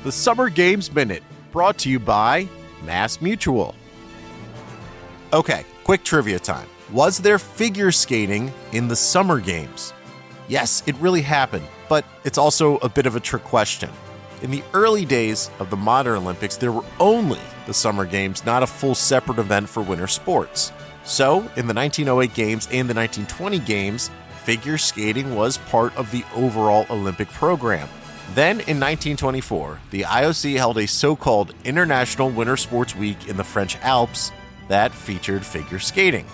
The Summer Games Minute, brought to you by Mass Mutual. Okay, quick trivia time. Was there figure skating in the Summer Games? Yes, it really happened, but it's also a bit of a trick question. In the early days of the modern Olympics, there were only the Summer Games, not a full separate event for winter sports. So, in the 1908 Games and the 1920 Games, figure skating was part of the overall Olympic program. Then, in 1924, the IOC held a so-called International Winter Sports Week in the French Alps that featured figure skating.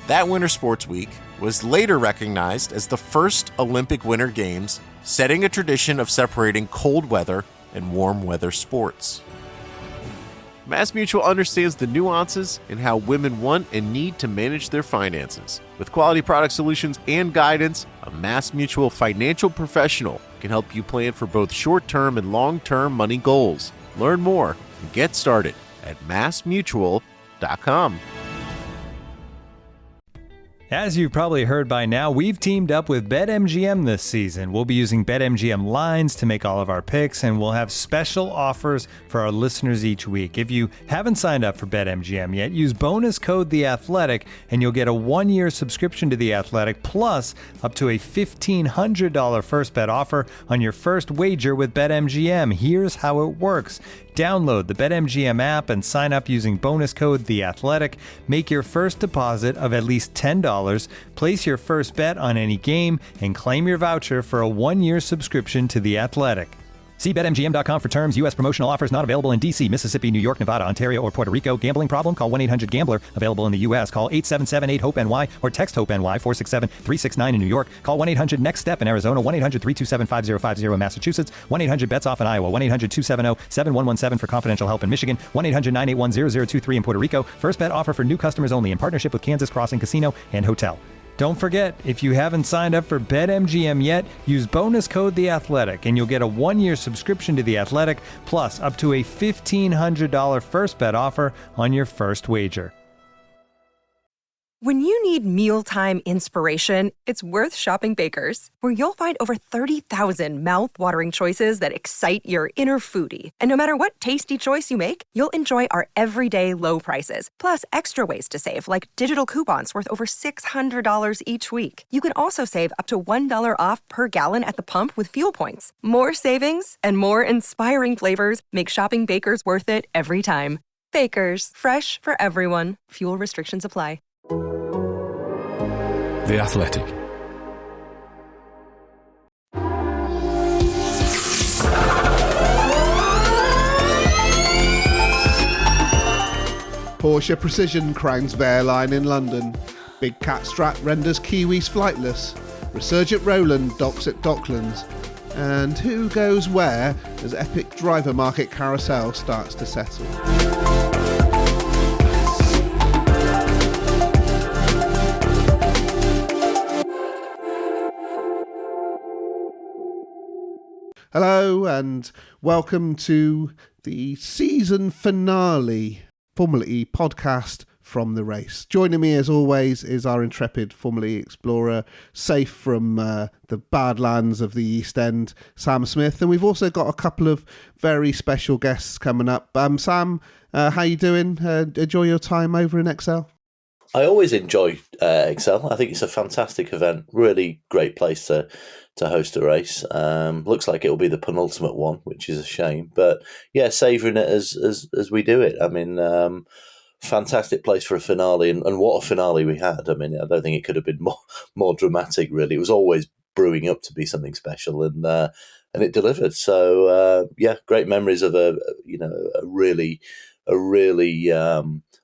That Winter Sports Week was later recognized as the first Olympic Winter Games, setting a tradition of separating cold weather and warm weather sports. MassMutual understands the nuances in how women want and need to manage their finances. With quality product solutions and guidance, a MassMutual financial professional can help you plan for both short-term and long-term money goals. Learn more and get started at massmutual.com. As you've probably heard by now, we've teamed up with BetMGM this season. We'll be using BetMGM lines to make all of our picks, and we'll have special offers for our listeners each week. If you haven't signed up for BetMGM yet, use bonus code The Athletic, and you'll get a 1-year subscription to The Athletic, plus up to a $1,500 first bet offer on your first wager with BetMGM. Here's how it works. Download the BetMGM app and sign up using bonus code The Athletic. Make your first deposit of at least $10. Place your first bet on any game and claim your voucher for a 1-year subscription to The Athletic. See BetMGM.com for terms. U.S. promotional offers not available in D.C., Mississippi, New York, Nevada, Ontario, or Puerto Rico. Gambling problem? Call 1-800-GAMBLER. Available in the U.S. Call 877-8-HOPE-NY or text HOPE-NY 467-369 in New York. Call 1-800-NEXT-STEP in Arizona. 1-800-327-5050 in Massachusetts. 1-800-BETS-OFF in Iowa. 1-800-270-7117 for confidential help in Michigan. 1-800-981-0023 in Puerto Rico. First bet offer for new customers only in partnership with Kansas Crossing Casino and Hotel. Don't forget, if you haven't signed up for BetMGM yet, use bonus code The Athletic, and you'll get a 1-year subscription to The Athletic, plus up to a $1,500 first bet offer on your first wager. When you need mealtime inspiration, it's worth shopping Baker's, where you'll find over 30,000 mouth-watering choices that excite your inner foodie. And no matter what tasty choice you make, you'll enjoy our everyday low prices, plus extra ways to save, like digital coupons worth over $600 each week. You can also save up to $1 off per gallon at the pump with fuel points. More savings and more inspiring flavors make shopping Baker's worth it every time. Baker's, fresh for everyone. Fuel restrictions apply. The Athletic. Porsche Precision crowns Wehrlein in London. Big cat strap renders Kiwis flightless. Resurgent Rowland docks at Docklands. And who goes where as epic driver market carousel starts to settle. Hello and welcome to the season finale Formula E podcast from the race. Joining me as always is our intrepid Formula E explorer, safe from the badlands of the East End, Sam Smith. And we've also got a couple of very special guests coming up. Sam, how you doing? Enjoy your time over in Excel? I always enjoy Excel. I think it's a fantastic event. Really great place to host a race. Looks like it'll be the penultimate one, which is a shame. But yeah, savouring it as we do it. I mean, fantastic place for a finale, and what a finale we had. I mean, I don't think it could have been more dramatic. Really, it was always brewing up to be something special, and it delivered. So yeah, great memories of a really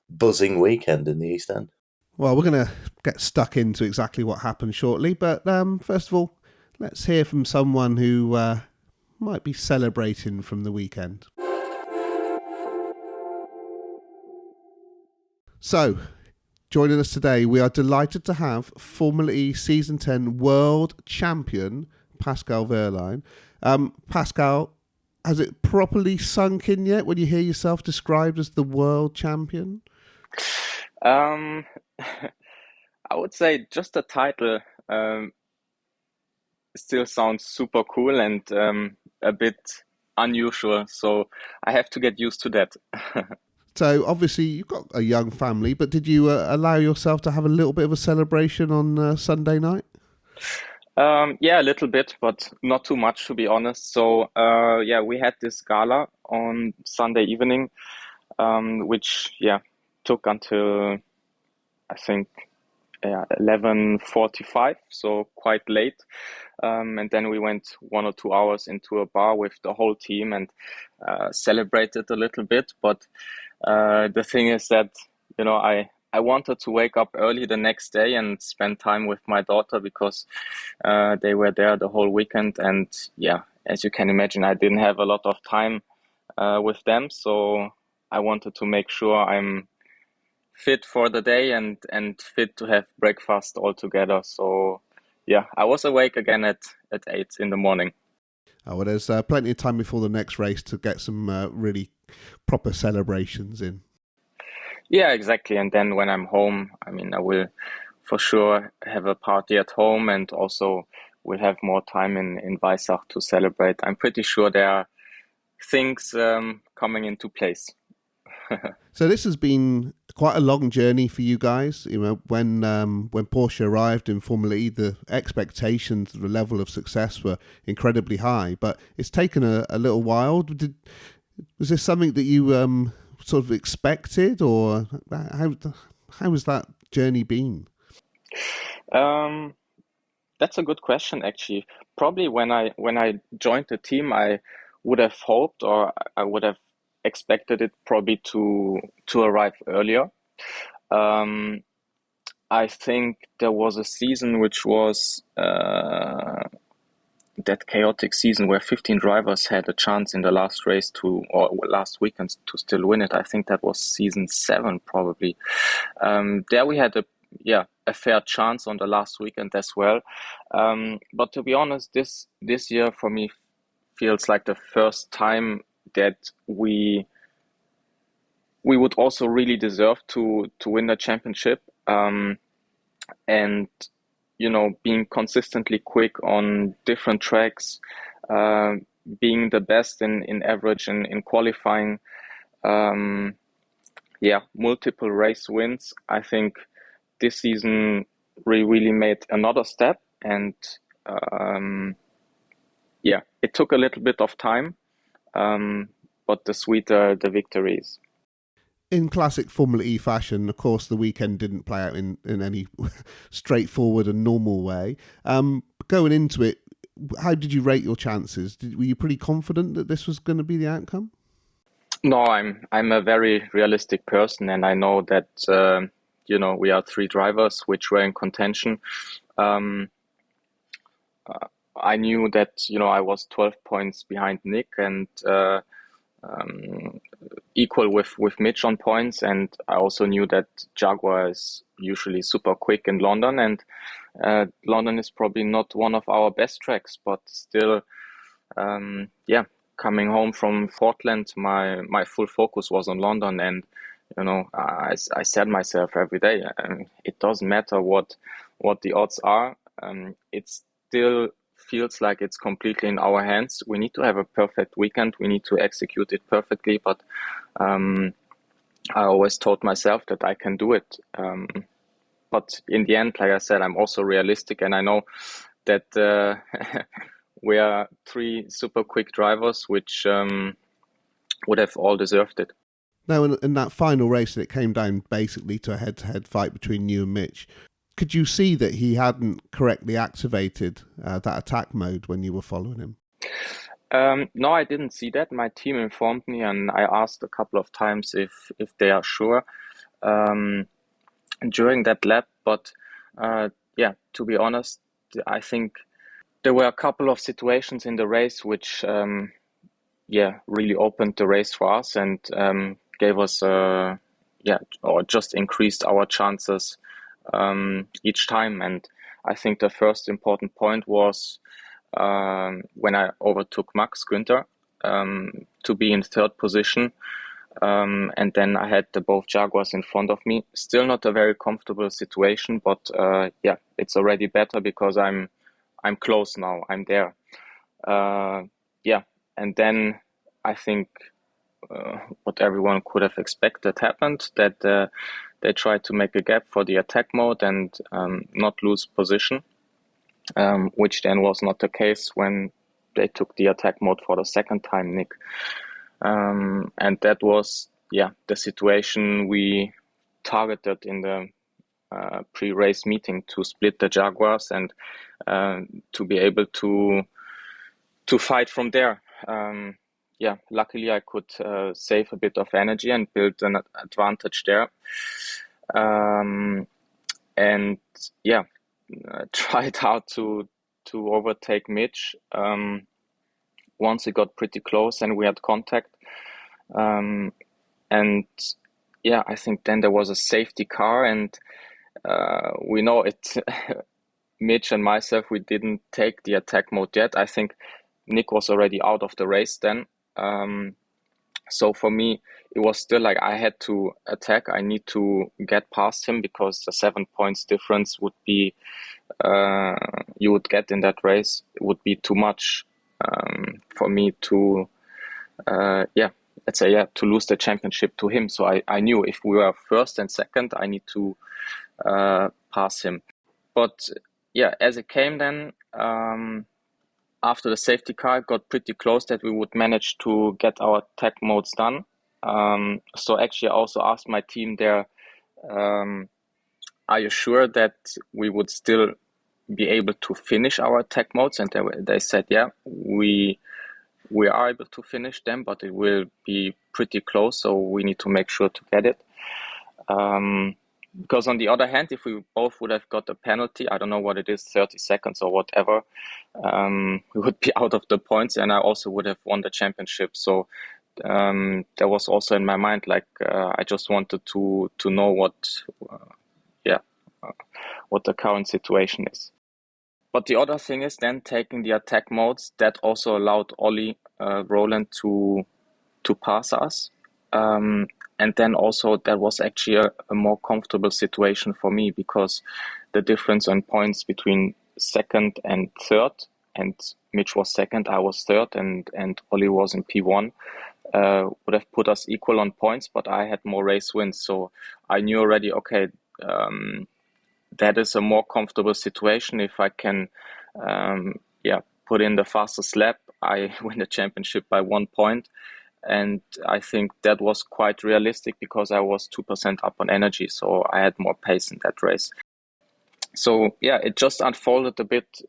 buzzing weekend in the East End. Well, we're going to get stuck into exactly what happened shortly, but first of all, let's hear from someone who might be celebrating from the weekend. So, joining us today, we are delighted to have Formula E Season 10 World Champion Pascal Wehrlein. Pascal, has it properly sunk in yet when you hear yourself described as the World Champion? I would say just the title still sounds super cool and a bit unusual. So I have to get used to that. So obviously you've got a young family, but did you allow yourself to have a little bit of a celebration on Sunday night? Yeah, a little bit, but not too much, to be honest. So, yeah, we had this gala on Sunday evening, which, yeah, took until I think 11:45, so quite late. And then we went 1 or 2 hours into a bar with the whole team and celebrated a little bit. But the thing is that, I wanted to wake up early the next day and spend time with my daughter because they were there the whole weekend. And yeah, as you can imagine, I didn't have a lot of time with them. So I wanted to make sure I'm fit for the day and fit to have breakfast all together. So yeah, I was awake again at 8 in the morning. Oh, well, there's plenty of time before the next race to get some really proper celebrations in. Yeah, exactly. And then when I'm home, I mean, I will for sure have a party at home and also will have more time in Weissach to celebrate. I'm pretty sure there are things coming into place. So this has been quite a long journey for you guys. You know, when Porsche arrived in Formula E, the expectations, the level of success were incredibly high. But it's taken a little while. Was this something that you sort of expected, or how has that journey been? That's a good question, actually. Probably when I joined the team, I would have hoped, or I would have expected it probably to arrive earlier. I think there was a season which was that chaotic season where 15 drivers had a chance in the last race or last weekend to still win it. I think that was season 7 probably. There we had a fair chance on the last weekend as well. But to be honest, this year for me feels like the first time that we would also really deserve to win the championship. And being consistently quick on different tracks, being the best in average and in qualifying, multiple race wins. I think this season we really made another step, and it took a little bit of time, but the sweeter the victories. In classic Formula E fashion, of course, the weekend didn't play out in any straightforward and normal way. Going into it, how did you rate your chances? Were you pretty confident that this was going to be the outcome? No, I'm a very realistic person, and I know that we are 3 drivers which were in contention. I knew that I was 12 points behind Nick and equal with Mitch on points, and I also knew that Jaguar is usually super quick in London, and London is probably not one of our best tracks, but still, coming home from Portland, my full focus was on London, and I said myself every day, it doesn't matter what the odds are, it still feels like it's completely in our hands. We need to have a perfect weekend. We need to execute it perfectly. But I always told myself that I can do it. But in the end, like I said, I'm also realistic, and I know that we are 3 super quick drivers, which would have all deserved it. Now, in that final race, it came down basically to a head-to-head fight between you and Mitch. Could you see that he hadn't correctly activated that attack mode when you were following him? No, I didn't see that. My team informed me, and I asked a couple of times if they are sure during that lap. But to be honest, I think there were a couple of situations in the race which really opened the race for us and gave us or just increased our chances each time. And I think the first important point was when I overtook Guenther to be in 3rd position, and then I had both Jaguars in front of me. Still not a very comfortable situation, but it's already better because I'm close now. I'm there. And then I think what everyone could have expected happened, that they tried to make a gap for the attack mode and not lose position, which then was not the case when they took the attack mode for the second time, Nick. And that was, the situation we targeted in the pre-race meeting, to split the Jaguars and to be able to fight from there. Luckily I could save a bit of energy and build an advantage there. Tried hard to overtake Mitch once it got pretty close and we had contact. I think then there was a safety car, and we know it. Mitch and myself, we didn't take the attack mode yet. I think Nick was already out of the race then. So for me, it was still like I had to attack. I need to get past him, because the 7 points difference would be, you would get in that race. It would be too much for me to, to lose the championship to him. So I knew if we were first and second, I need to pass him. But as it came then, after the safety car, it got pretty close that we would manage to get our tech modes done. So actually I also asked my team there, are you sure that we would still be able to finish our tech modes? And they said, we are able to finish them, but it will be pretty close, so we need to make sure to get it. Because on the other hand, if we both would have got a penalty, I don't know what it is, 30 seconds or whatever, we would be out of the points, and I also would have won the championship. So there was also in my mind, like, I just wanted to know what the current situation is. But the other thing is then taking the attack modes, that also allowed Rowland to pass us. And then also that was actually a more comfortable situation for me, because the difference on points between second and third, and Mitch was second, I was third, and Ollie was in P1, would have put us equal on points, but I had more race wins. So I knew already, okay, that is a more comfortable situation. If I can put in the fastest lap, I win the championship by 1 point. And I think that was quite realistic, because I was 2% up on energy, so I had more pace in that race. So it just unfolded a bit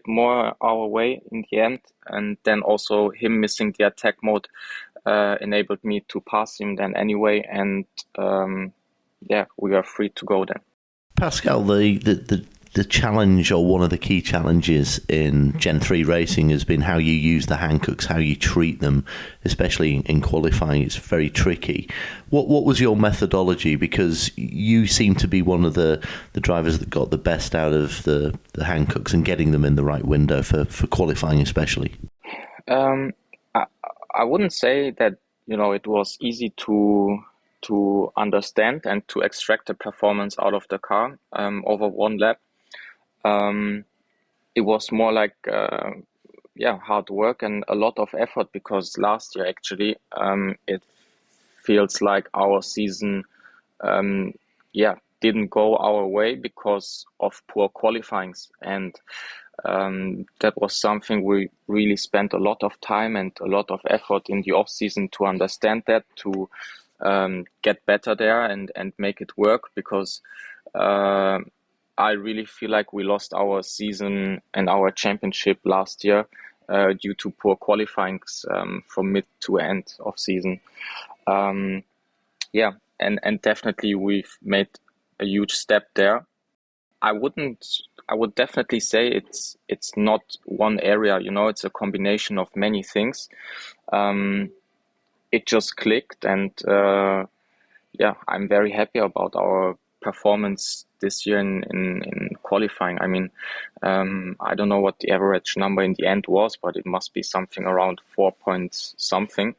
more our way in the end, and then also him missing the attack mode enabled me to pass him then anyway, and we were free to go then. Pascal, the challenge, or one of the key challenges in Gen 3 racing, has been how you use the handcooks, how you treat them, especially in qualifying. It's very tricky. What was your methodology? Because you seem to be one of the drivers that got the best out of the handcooks and getting them in the right window for qualifying especially. I wouldn't say that, it was easy to understand and to extract the performance out of the car over one lap. It was more like hard work and a lot of effort, because last year actually it feels like our season didn't go our way because of poor qualifyings, and that was something we really spent a lot of time and a lot of effort in the off season to understand, that to get better there and make it work, because I really feel like we lost our season and our championship last year due to poor qualifying from mid to end of season. And definitely we've made a huge step there. I would definitely say it's not one area, it's a combination of many things. It just clicked, and I'm very happy about our performance this year in qualifying. I mean, I don't know what the average number in the end was, but it must be something around 4 points something,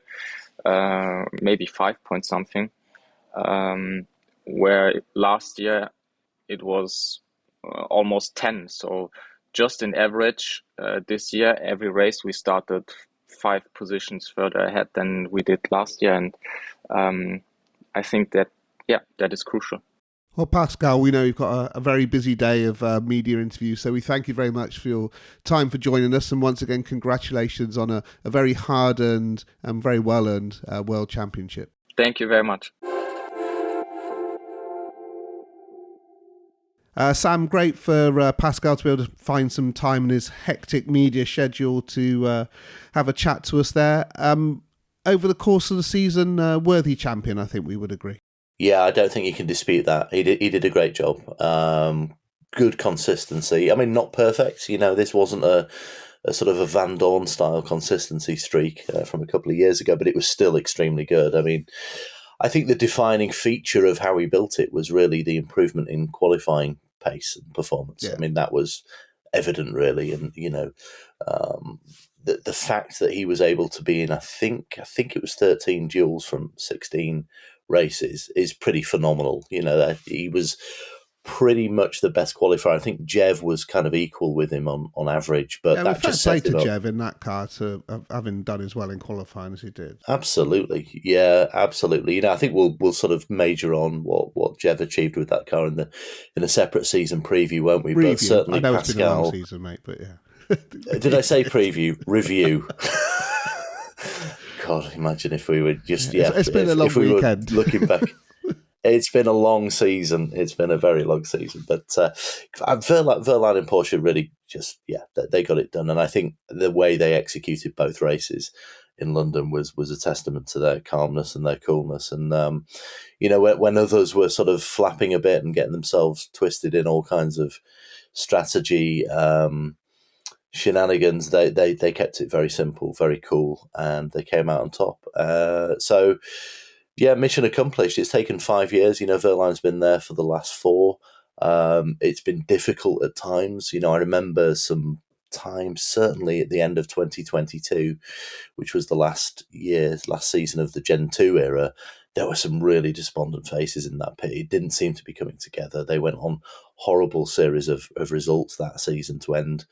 maybe 5 points something, where last year it was almost 10. So just in average, this year, every race we started 5 positions further ahead than we did last year. And I think that is crucial. Well, Pascal, we know you've got a very busy day of media interviews, so we thank you very much for your time for joining us. And once again, congratulations on a very hard-earned and very well-earned World Championship. Thank you very much. Sam, great for Pascal to be able to find some time in his hectic media schedule to have a chat to us there. Over the course of the season, worthy champion, I think we would agree. Yeah, I don't think you can dispute that. He did a great job. Good consistency. I mean, not perfect. This wasn't a sort of a Van Dorn style consistency streak from a couple of years ago, but it was still extremely good. I mean, I think the defining feature of how he built it was really the improvement in qualifying pace and performance. Yeah. I mean, that was evident, really. And, the fact that he was able to be in, I think it was 13 duels from 16 races is pretty phenomenal. That he was pretty much the best qualifier. I think Jev was kind of equal with him on average, but that just set it up. Jev in that car to having done as well in qualifying as he did. Absolutely, yeah, absolutely. I think we'll sort of major on what Jev achieved with that car in a separate season preview, won't we? Preview. But certainly, I know Pascal. It's been a long season, mate, but yeah. Did I say preview? Review. God, imagine if we were just It's been a long weekend. Looking back. It's been a long season. It's been a very long season. But Wehrlein and Porsche really just, they got it done. And I think the way they executed both races in London was a testament to their calmness and their coolness. And, when others were sort of flapping a bit and getting themselves twisted in all kinds of strategy, shenanigans, they kept it very simple, very cool, and they came out on top. Mission accomplished. It's taken 5 years. Wehrlein's been there for the last 4. It's been difficult at times. I remember some times, certainly at the end of 2022, which was the last season of the Gen 2 era, there were some really despondent faces in that pit. It didn't seem to be coming together. They went on horrible series of results that season to end.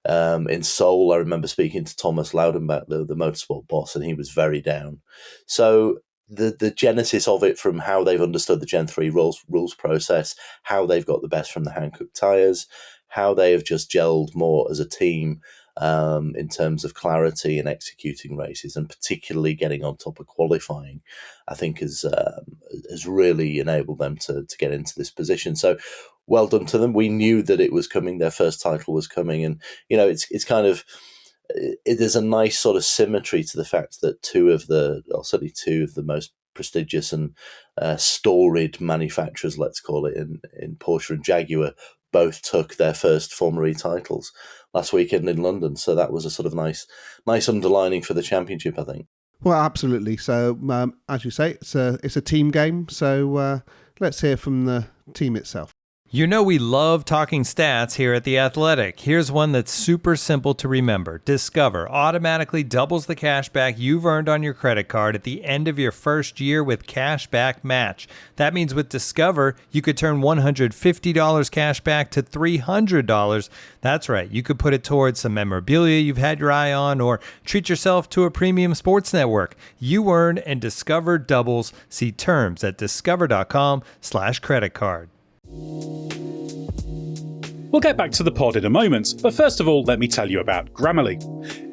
In Seoul, I remember speaking to Thomas Laudenbach, the motorsport boss, and he was very down. So the genesis of it, from how they've understood the Gen 3 rules process, how they've got the best from the hand-cooked tyres, how they have just gelled more as a team in terms of clarity and executing races, and particularly getting on top of qualifying, I think has really enabled them to get into this position. So well done to them. We knew that it was coming. Their first title was coming. And, it's kind of, there's a nice sort of symmetry to the fact that certainly two of the most prestigious and storied manufacturers, let's call it, in Porsche and Jaguar, both took their first Formula E titles last weekend in London. So that was a sort of nice underlining for the championship, I think. Well, absolutely. So, as you say, it's a team game. So let's hear from the team itself. We love talking stats here at The Athletic. Here's one that's super simple to remember. Discover automatically doubles the cash back you've earned on your credit card at the end of your first year with Cash Back Match. That means with Discover, you could turn $150 cash back to $300. That's right. You could put it towards some memorabilia you've had your eye on, or treat yourself to a premium sports network. You earn, and Discover doubles. See terms at discover.com/credit card. We'll get back to the pod in a moment, but first of all, let me tell you about Grammarly.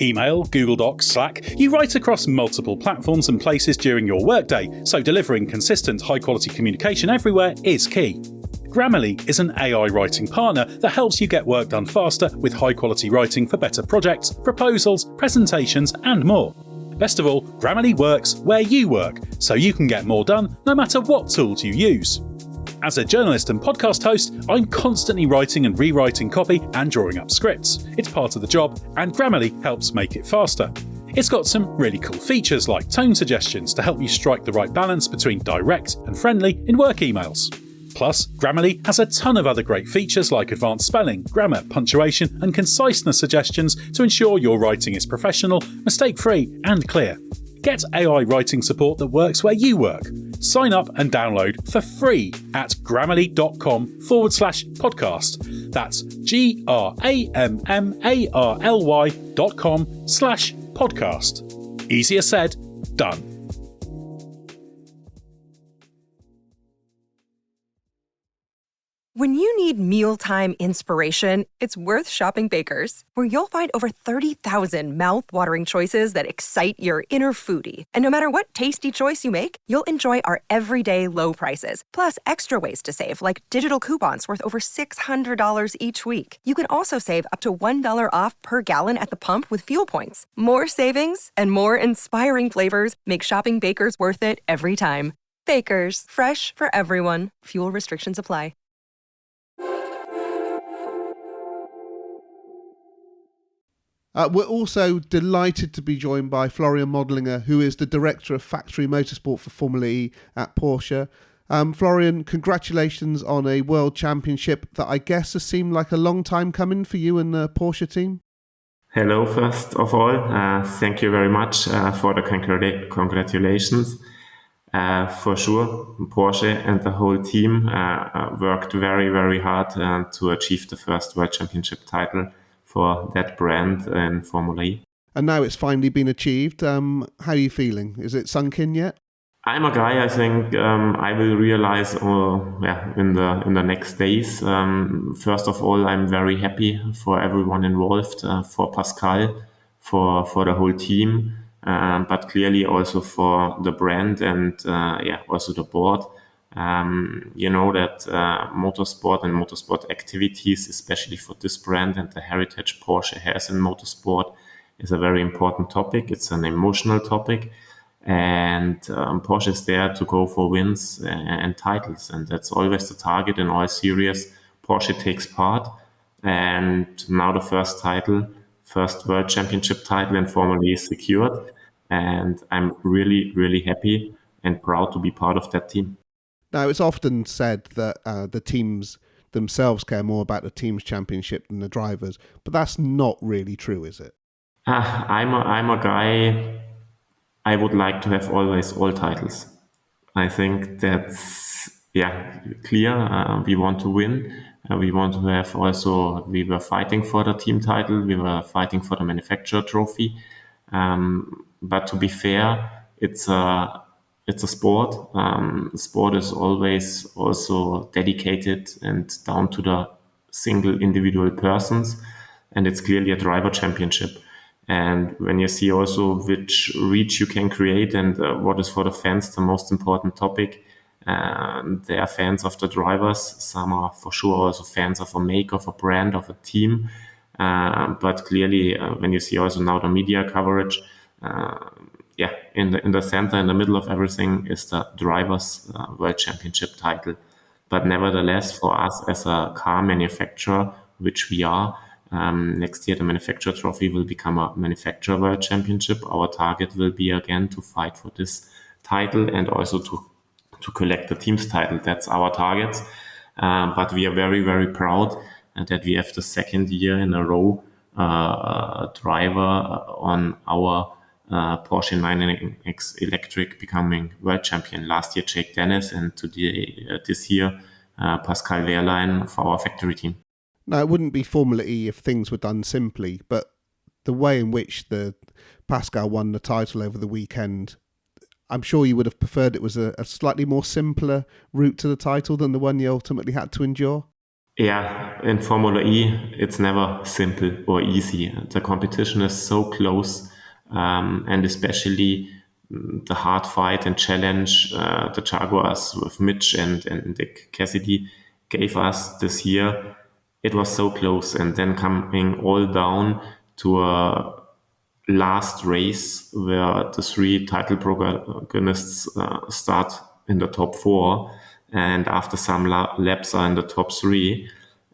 Email, Google Docs, Slack, you write across multiple platforms and places during your workday, so delivering consistent, high-quality communication everywhere is key. Grammarly is an AI writing partner that helps you get work done faster with high-quality writing for better projects, proposals, presentations, and more. Best of all, Grammarly works where you work, so you can get more done no matter what tools you use. As a journalist and podcast host, I'm constantly writing and rewriting copy and drawing up scripts. It's part of the job, and Grammarly helps make it faster. It's got some really cool features like tone suggestions to help you strike the right balance between direct and friendly in work emails. Plus, Grammarly has a ton of other great features like advanced spelling, grammar, punctuation, and conciseness suggestions to ensure your writing is professional, mistake-free, and clear. Get AI writing support that works where you work. Sign up and download for free at grammarly.com/podcast. That's GRAMMARLY.com/ podcast. Easier said, done. When you need mealtime inspiration, it's worth shopping Baker's, where you'll find over 30,000 mouth-watering choices that excite your inner foodie. And no matter what tasty choice you make, you'll enjoy our everyday low prices, plus extra ways to save, like digital coupons worth over $600 each week. You can also save up to $1 off per gallon at the pump with fuel points. More savings and more inspiring flavors make shopping Baker's worth it every time. Baker's, fresh for everyone. Fuel restrictions apply. We're also delighted to be joined by Florian Modlinger, who is the Director of Factory Motorsport for Formula E at Porsche. Florian, congratulations on a World Championship that I guess has seemed like a long time coming for you and the Porsche team. Hello, first of all. Thank you very much for the congratulations. For sure, Porsche and the whole team worked very, very hard to achieve the first World Championship title for that brand in Formula E. And now it's finally been achieved. How are you feeling? Is it sunk in yet? I'm a guy, I think I will realize in the next days. First of all, I'm very happy for everyone involved, for Pascal, for the whole team, but clearly also for the brand and also the board. You know that motorsport and motorsport activities, especially for this brand and the heritage Porsche has in motorsport, is a very important topic. It's an emotional topic, and Porsche is there to go for wins and titles, and that's always the target in all series Porsche takes part. And now the first World Championship title in Formula E is secured, and I'm really, really happy and proud to be part of that team. Now, it's often said that the teams themselves care more about the team's championship than the drivers, but that's not really true, is it? I'm a guy, I would like to have always all titles. I think that's clear. We want to win. We want to have also, we were fighting for the team title. We were fighting for the manufacturer trophy. But to be fair, it's a sport. Sport is always also dedicated and down to the single individual persons, and it's clearly a driver championship. And when you see also which reach you can create and what is for the fans the most important topic, they are fans of the drivers. Some are for sure also fans of a make, of a brand, of a team. But clearly, when you see also now the media coverage, in the center, in the middle of everything is the drivers' World Championship title. But nevertheless, for us as a car manufacturer, which we are, next year the manufacturer trophy will become a manufacturer World Championship. Our target will be again to fight for this title and also to collect the team's title. That's our target. But we are very, very proud that we have the second year in a row driver on our Porsche 9NX Electric becoming world champion. Last year, Jake Dennis, and today, this year, Pascal Wehrlein for our factory team. Now, it wouldn't be Formula E if things were done simply, but the way in which the Pascal won the title over the weekend, I'm sure you would have preferred it was a slightly more simpler route to the title than the one you ultimately had to endure. Yeah, in Formula E, it's never simple or easy. The competition is so close. And especially the hard fight and challenge the Jaguars with Mitch and Cassidy gave us this year. It was so close, and then coming all down to a last race where the three title protagonists start in the top four, and after some laps are in the top three,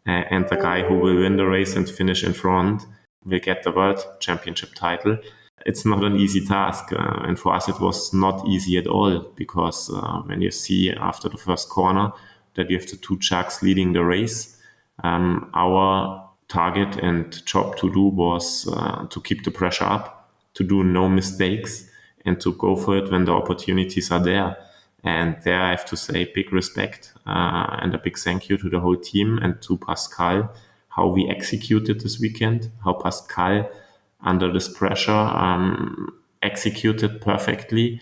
and the guy who will win the race and finish in front will get the World Championship title. It's not an easy task, and for us it was not easy at all, because when you see after the first corner that you have the two Jags leading the race, our target and job to do was to keep the pressure up, to do no mistakes, and to go for it when the opportunities are there. And there I have to say big respect and a big thank you to the whole team and to Pascal, how we executed this weekend, how Pascal under this pressure, executed perfectly.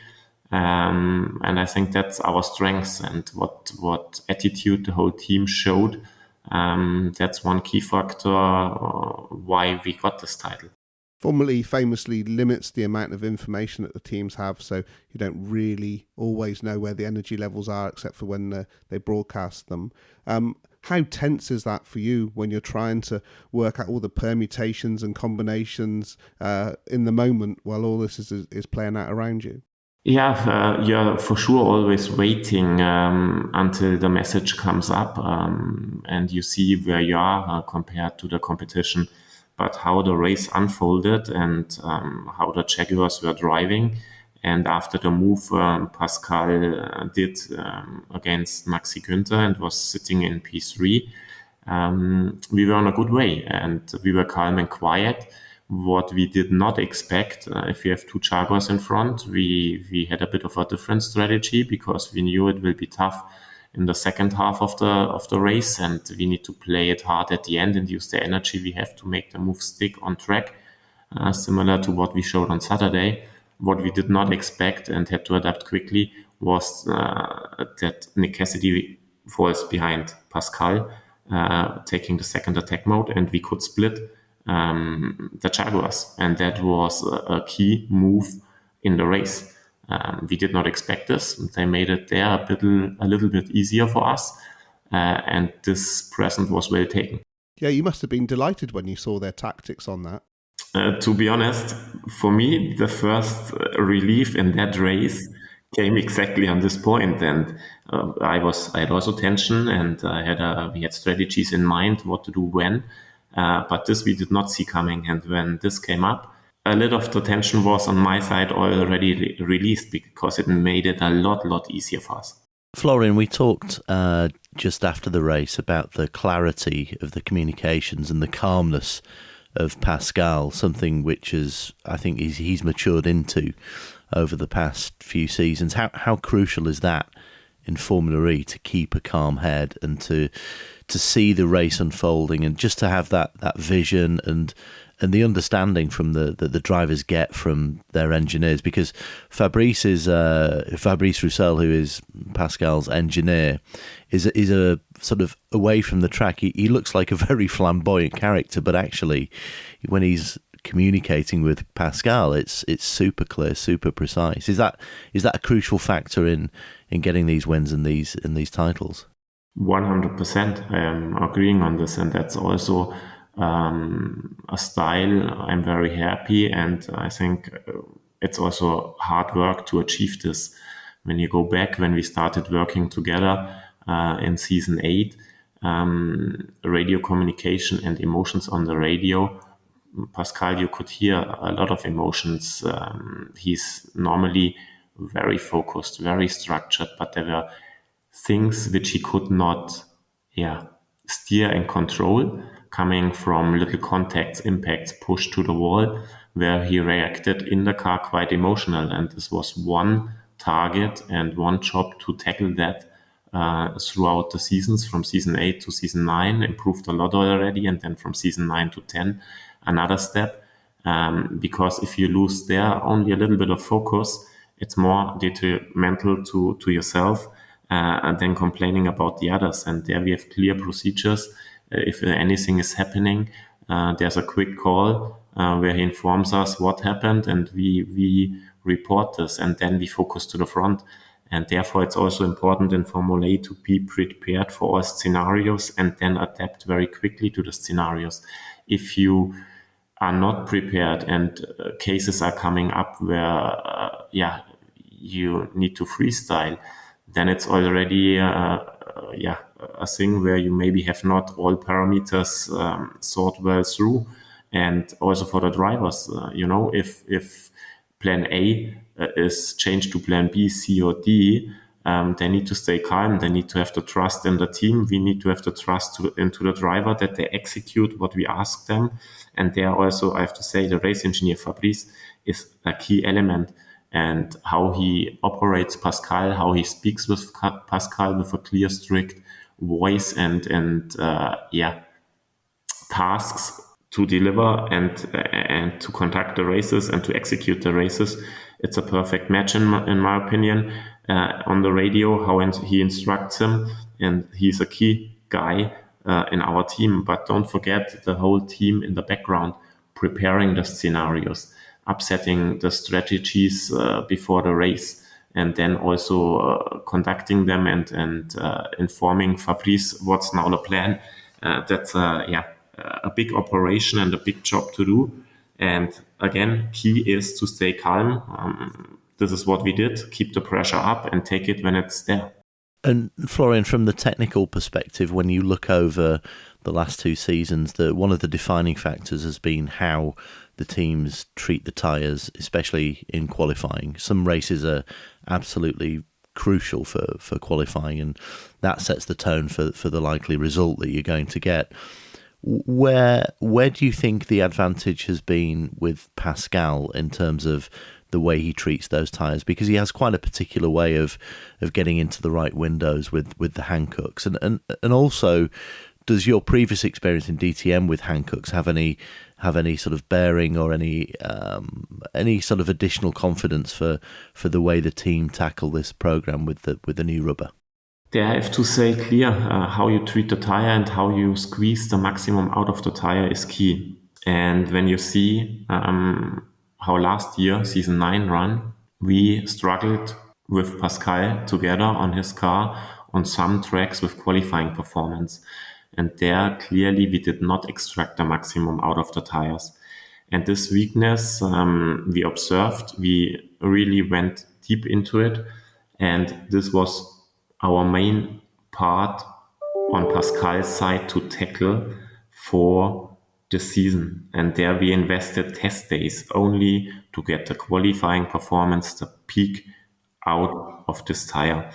And I think that's our strength, and what attitude the whole team showed. That's one key factor why we got this title. Formula E famously limits the amount of information that the teams have, so you don't really always know where the energy levels are except for when they broadcast them. How tense is that for you when you're trying to work out all the permutations and combinations in the moment while all this is playing out around you? Yeah, you're for sure always waiting until the message comes up and you see where you are compared to the competition. But how the race unfolded and how the Jaguars were driving. And after the move Pascal did against Maxi Guenther and was sitting in P3, we were on a good way and we were calm and quiet. What we did not expect, if we have two Jaguars in front, we had a bit of a different strategy because we knew it will be tough in the second half of the race, and we need to play it hard at the end and use the energy we have to make the move stick on track, similar to what we showed on Saturday. What we did not expect and had to adapt quickly was that Nick Cassidy was behind Pascal, taking the second attack mode, and we could split the Jaguars, and that was a key move in the race. We did not expect this. They made it there a little bit easier for us, and this present was well taken. Yeah, you must have been delighted when you saw their tactics on that. To be honest, for me, the first relief in that race came exactly on this point, and I had also tension, and we had strategies in mind what to do when. But this we did not see coming. And when this came up, a little of the tension was on my side already released because it made it a lot easier for us. Florian, we talked just after the race about the clarity of the communications and the calmness of Pascal, something which I think he's matured into over the past few seasons. How crucial is that in Formula E, to keep a calm head and to see the race unfolding and just to have that vision and the understanding from the drivers get from their engineers? Because Fabrice Roussel, who is Pascal's engineer, is a sort of away from the track. He looks like a very flamboyant character, but actually when he's communicating with Pascal, it's super clear, super precise. Is that a crucial factor in getting these wins and these titles? 100%. I am agreeing on this, and that's also a style I'm very happy, and I think it's also hard work to achieve this. When you go back, when we started working together in season 8, radio communication and emotions on the radio, Pascal, you could hear a lot of emotions. He's normally very focused, very structured, but there were things which he could not steer and control, coming from little contacts, impacts, push to the wall, where he reacted in the car quite emotional. And this was one target and one job to tackle that throughout the seasons, from season 8 to season 9, improved a lot already. And then from season 9 to 10, another step. Because if you lose there only a little bit of focus, it's more detrimental to yourself and then complaining about the others. And there we have clear procedures. If anything is happening, there's a quick call where he informs us what happened, and we report this, and then we focus to the front. And therefore, it's also important in Formula E to be prepared for all scenarios and then adapt very quickly to the scenarios. If you are not prepared and cases are coming up where you need to freestyle, then it's already a thing where you maybe have not all parameters thought well through. And also for the drivers, if plan A is changed to plan B, C, or D, they need to stay calm. They need to have the trust in the team. We need to have the trust into the driver that they execute what we ask them. And there also, I have to say, the race engineer Fabrice is a key element. And how he operates Pascal, how he speaks with Pascal with a clear, strict voice and tasks to deliver and to conduct the races and to execute the races. It's a perfect match in my opinion. On the radio, how he instructs him, and he's a key guy in our team. But don't forget the whole team in the background preparing the scenarios, upsetting the strategies before the race, and then also conducting them and informing Fabrice what's now the plan. That's a big operation and a big job to do. And again, key is to stay calm. This is what we did. Keep the pressure up and take it when it's there. And Florian, from the technical perspective, when you look over the last two seasons, one of the defining factors has been how the teams treat the tyres, especially in qualifying. Some races are absolutely crucial for qualifying, and that sets the tone for the likely result that you're going to get. Where do you think the advantage has been with Pascal in terms of the way he treats those tyres? Because he has quite a particular way of getting into the right windows with the Hancocks. And also, does your previous experience in DTM with Hancocks have any sort of bearing or any sort of additional confidence for the way the team tackle this program with the new rubber? They have to say clear how you treat the tire and how you squeeze the maximum out of the tire is key. And when you see how last year, season 9 run, we struggled with Pascal together on his car on some tracks with qualifying performance. And there, clearly, we did not extract the maximum out of the tires. And this weakness we observed, we really went deep into it. And this was our main part on Pascal's side to tackle for the season. And there we invested test days only to get the qualifying performance, the peak out of this tire.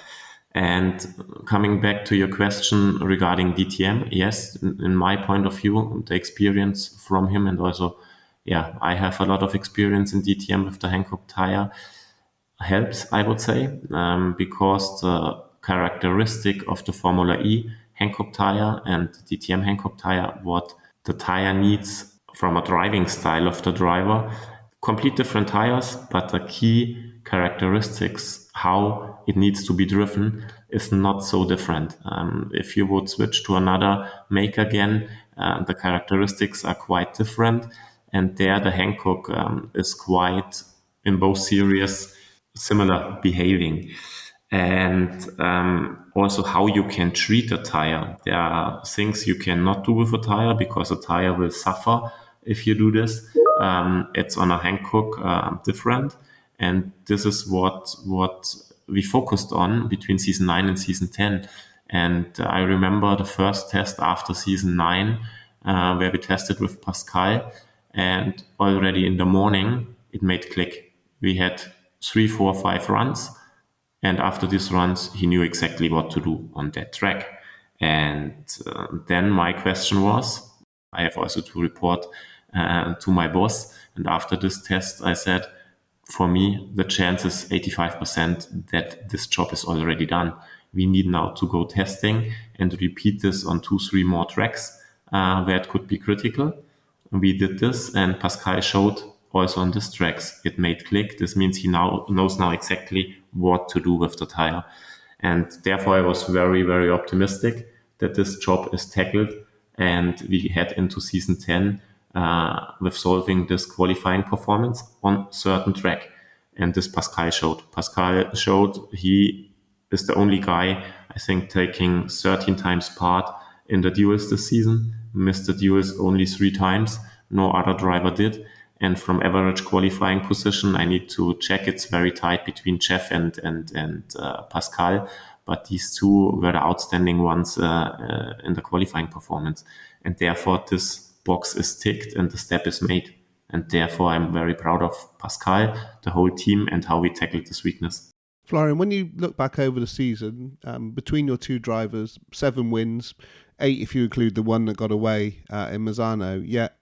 And coming back to your question regarding DTM, yes, in my point of view, the experience from him, and also, I have a lot of experience in DTM with the Hankook tire, helps, I would say, because the characteristic of the Formula E Hankook tire and DTM Hankook tire, what the tire needs from a driving style of the driver, complete different tires, but the key characteristics, how it needs to be driven, is not so different. If you would switch to another make again, the characteristics are quite different, and there the Hankook is quite, in both series, similar behaving. And also how you can treat a tire. There are things you cannot do with a tire because a tire will suffer if you do this. It's on a Hankook different. And this is what we focused on between season 9 and season 10. And I remember the first test after season 9 where we tested with Pascal. And already in the morning, it made click. We had 3, 4, 5 runs. And after these runs, he knew exactly what to do on that track. And then my question was, I have also to report to my boss. And after this test, I said, for me, the chance is 85% that this job is already done. We need now to go testing and repeat this on 2, 3 more tracks where it could be critical. We did this, and Pascal showed also on these tracks, it made click. This means he now knows exactly what to do with the tire. And therefore, I was very, very optimistic that this job is tackled, and we head into season 10 with solving this qualifying performance on certain track. And this Pascal showed. Pascal showed he is the only guy, I think, taking 13 times part in the duels this season. Missed the duels only 3 times. No other driver did. And from average qualifying position, I need to check. It's very tight between Jeff and Pascal. But these two were the outstanding ones in the qualifying performance. And therefore, this box is ticked and the step is made. And therefore, I'm very proud of Pascal, the whole team, and how we tackled this weakness. Florian, when you look back over the season, between your two drivers, 7 wins, 8 if you include the one that got away in Mazzano, yet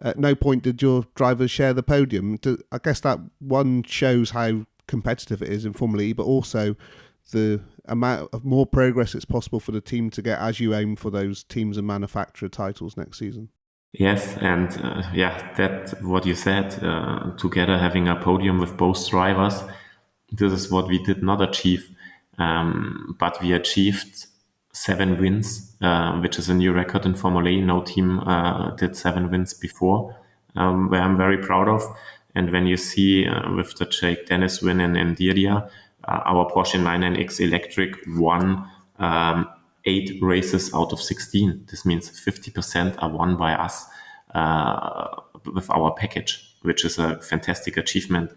at no point did your drivers share the podium. I guess that one shows how competitive it is in Formula E, but also the amount of more progress it's possible for the team to get as you aim for those teams and manufacturer titles next season. Yes, and that what you said, together having a podium with both drivers, this is what we did not achieve, but we achieved 7 wins, which is a new record in Formula E. No team did 7 wins before, where I'm very proud of. And when you see with the Jake Dennis win in India, our Porsche 996 Electric won 8 races out of 16. This means 50% are won by us with our package, which is a fantastic achievement.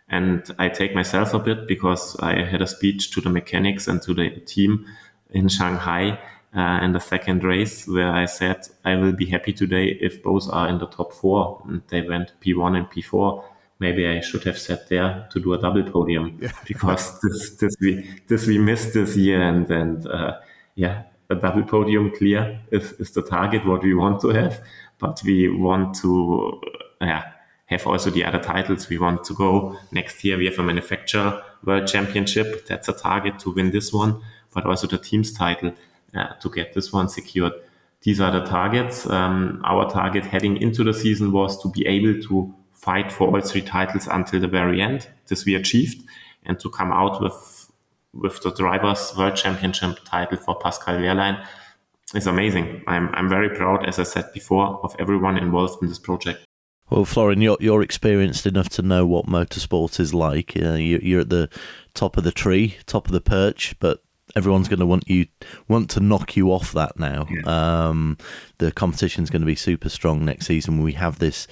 And I take myself a bit because I had a speech to the mechanics and to the team in Shanghai in the second race where I said, I will be happy today if both are in the top 4. And they went P1 and P4. Maybe I should have sat there to do a double podium because this we missed this year. And a double podium clear is the target, what we want to have. But we want to have also the other titles. We want to go next year. We have a manufacturer world championship. That's a target to win this one, but also the team's title to get this one secured. These are the targets. Our target heading into the season was to be able to fight for all 3 titles until the very end. This we achieved, and to come out with the drivers' world championship title for Pascal Wehrlein is amazing. I'm very proud, as I said before, of everyone involved in this project. Well, Florian, you're experienced enough to know what motorsport is like. You're at the top of the tree, top of the perch, but everyone's going to want to knock you off that now. Yeah. The competition's going to be super strong next season. We have this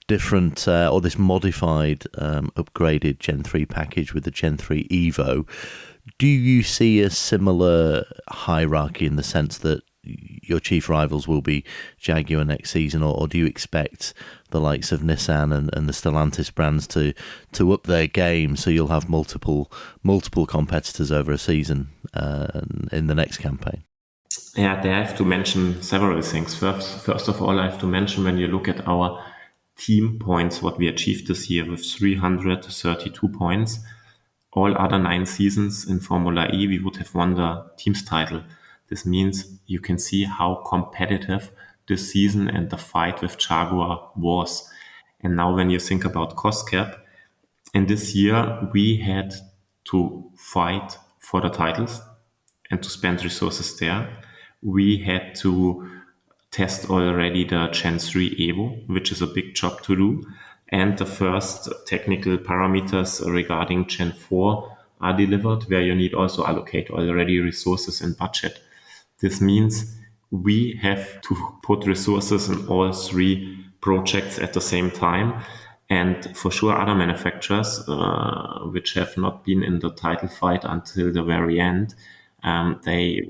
different or this modified, upgraded Gen 3 package with the Gen 3 Evo. Do you see a similar hierarchy in the sense that your chief rivals will be Jaguar next season, or do you expect the likes of Nissan and the Stellantis brands to up their game so you'll have multiple competitors over a season in the next campaign? Yeah, I have to mention several things. First of all, I have to mention when you look at our team points, what we achieved this year with 332 points, all other 9 seasons in Formula E, we would have won the team's title. This means you can see how competitive this season and the fight with Jaguar was. And now when you think about cost cap, in this year we had to fight for the titles and to spend resources there. We had to test already the Gen 3 Evo, which is a big job to do. And the first technical parameters regarding Gen 4 are delivered, where you need also allocate already resources and budget. This means we have to put resources in all 3 projects at the same time. And for sure, other manufacturers, which have not been in the title fight until the very end, they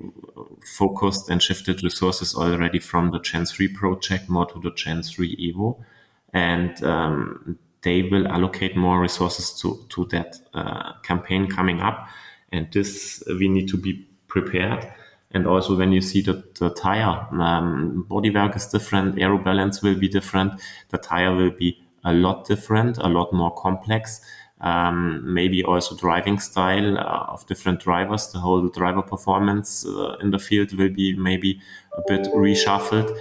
focused and shifted resources already from the Gen 3 project more to the Gen 3 Evo. And they will allocate more resources to that campaign coming up. And this, we need to be prepared. And also when you see the tire, bodywork is different, aero balance will be different, the tire will be a lot different, a lot more complex. Maybe also driving style of different drivers, the whole driver performance in the field will be maybe a bit reshuffled.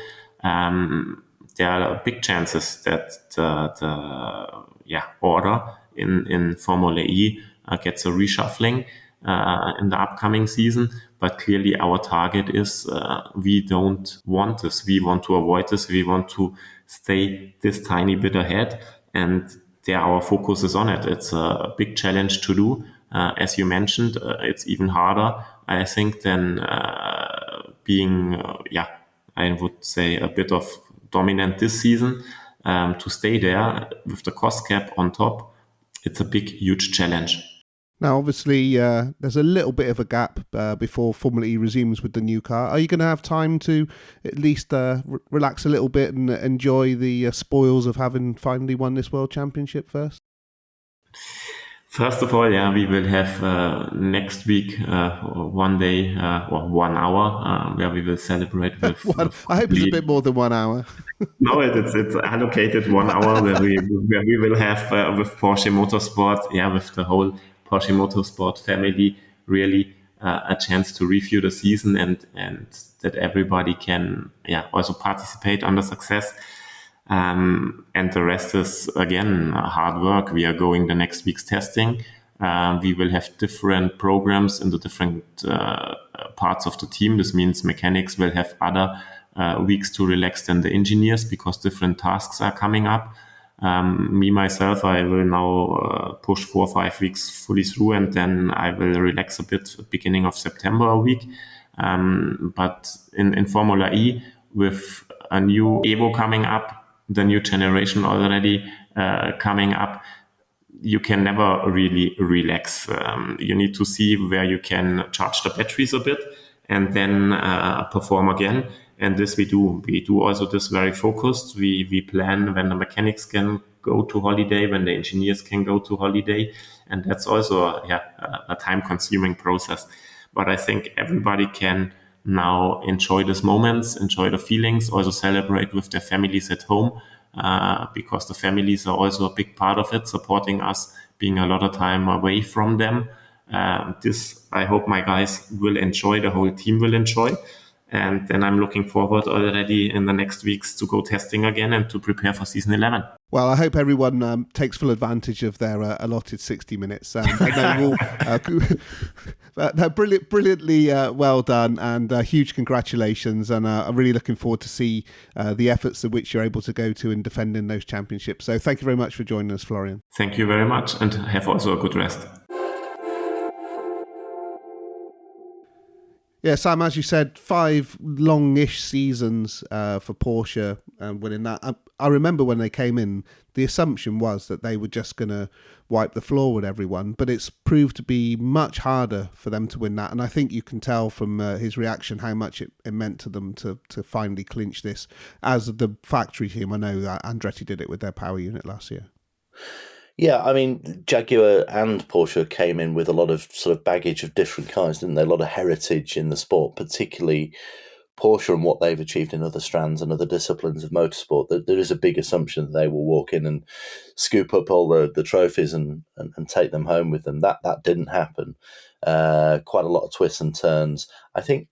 There are big chances that the order in Formula E gets a reshuffling in the upcoming season. But clearly our target is we don't want this. We want to avoid this. We want to stay this tiny bit ahead. And there our focus is on it. It's a big challenge to do. As you mentioned, it's even harder, I think, than being, I would say a bit of dominant this season. To stay there with the cost cap on top, it's a big, huge challenge. Now, obviously, there's a little bit of a gap before Formula E resumes with the new car. Are you going to have time to at least relax a little bit and enjoy the spoils of having finally won this World Championship first? First of all, we will have next week 1 day or 1 hour where we will celebrate with. I hope it's a bit more than 1 hour. No, it's allocated 1 hour where we will have with Porsche Motorsport, with the whole Porsche Motorsport family, really a chance to review the season and that everybody can also participate on the success. And the rest is, again, hard work. We are going the next week's testing. We will have different programs in the different parts of the team. This means mechanics will have other weeks to relax than the engineers because different tasks are coming up. Me, myself, I will now push 4 or 5 weeks fully through, and then I will relax a bit beginning of September a week. But in Formula E, with a new Evo coming up, the new generation already coming up, you can never really relax. You need to see where you can charge the batteries a bit and then perform again. And this we do. We do also this very focused. We plan when the mechanics can go to holiday, when the engineers can go to holiday. And that's also a time-consuming process. But I think everybody can now enjoy these moments, enjoy the feelings, also celebrate with their families at home, because the families are also a big part of it, supporting us, being a lot of time away from them. This, I hope my guys will enjoy, the whole team will enjoy. And then I'm looking forward already in the next weeks to go testing again and to prepare for season 11. Well, I hope everyone takes full advantage of their allotted 60 minutes. And they're brilliantly well done, and huge congratulations. And I'm really looking forward to see the efforts at which you're able to go to in defending those championships. So thank you very much for joining us, Florian. Thank you very much, and have also a good rest. Yeah, Sam, as you said, 5 long-ish seasons for Porsche winning that. I remember when they came in, the assumption was that they were just going to wipe the floor with everyone, but it's proved to be much harder for them to win that. And I think you can tell from his reaction how much it meant to them to finally clinch this. As the factory team, I know that Andretti did it with their power unit last year. Yeah, I mean, Jaguar and Porsche came in with a lot of sort of baggage of different kinds, didn't they? A lot of heritage in the sport, particularly Porsche and what they've achieved in other strands and other disciplines of motorsport. There is a big assumption that they will walk in and scoop up all the trophies and take them home with them. That didn't happen. Quite a lot of twists and turns. I think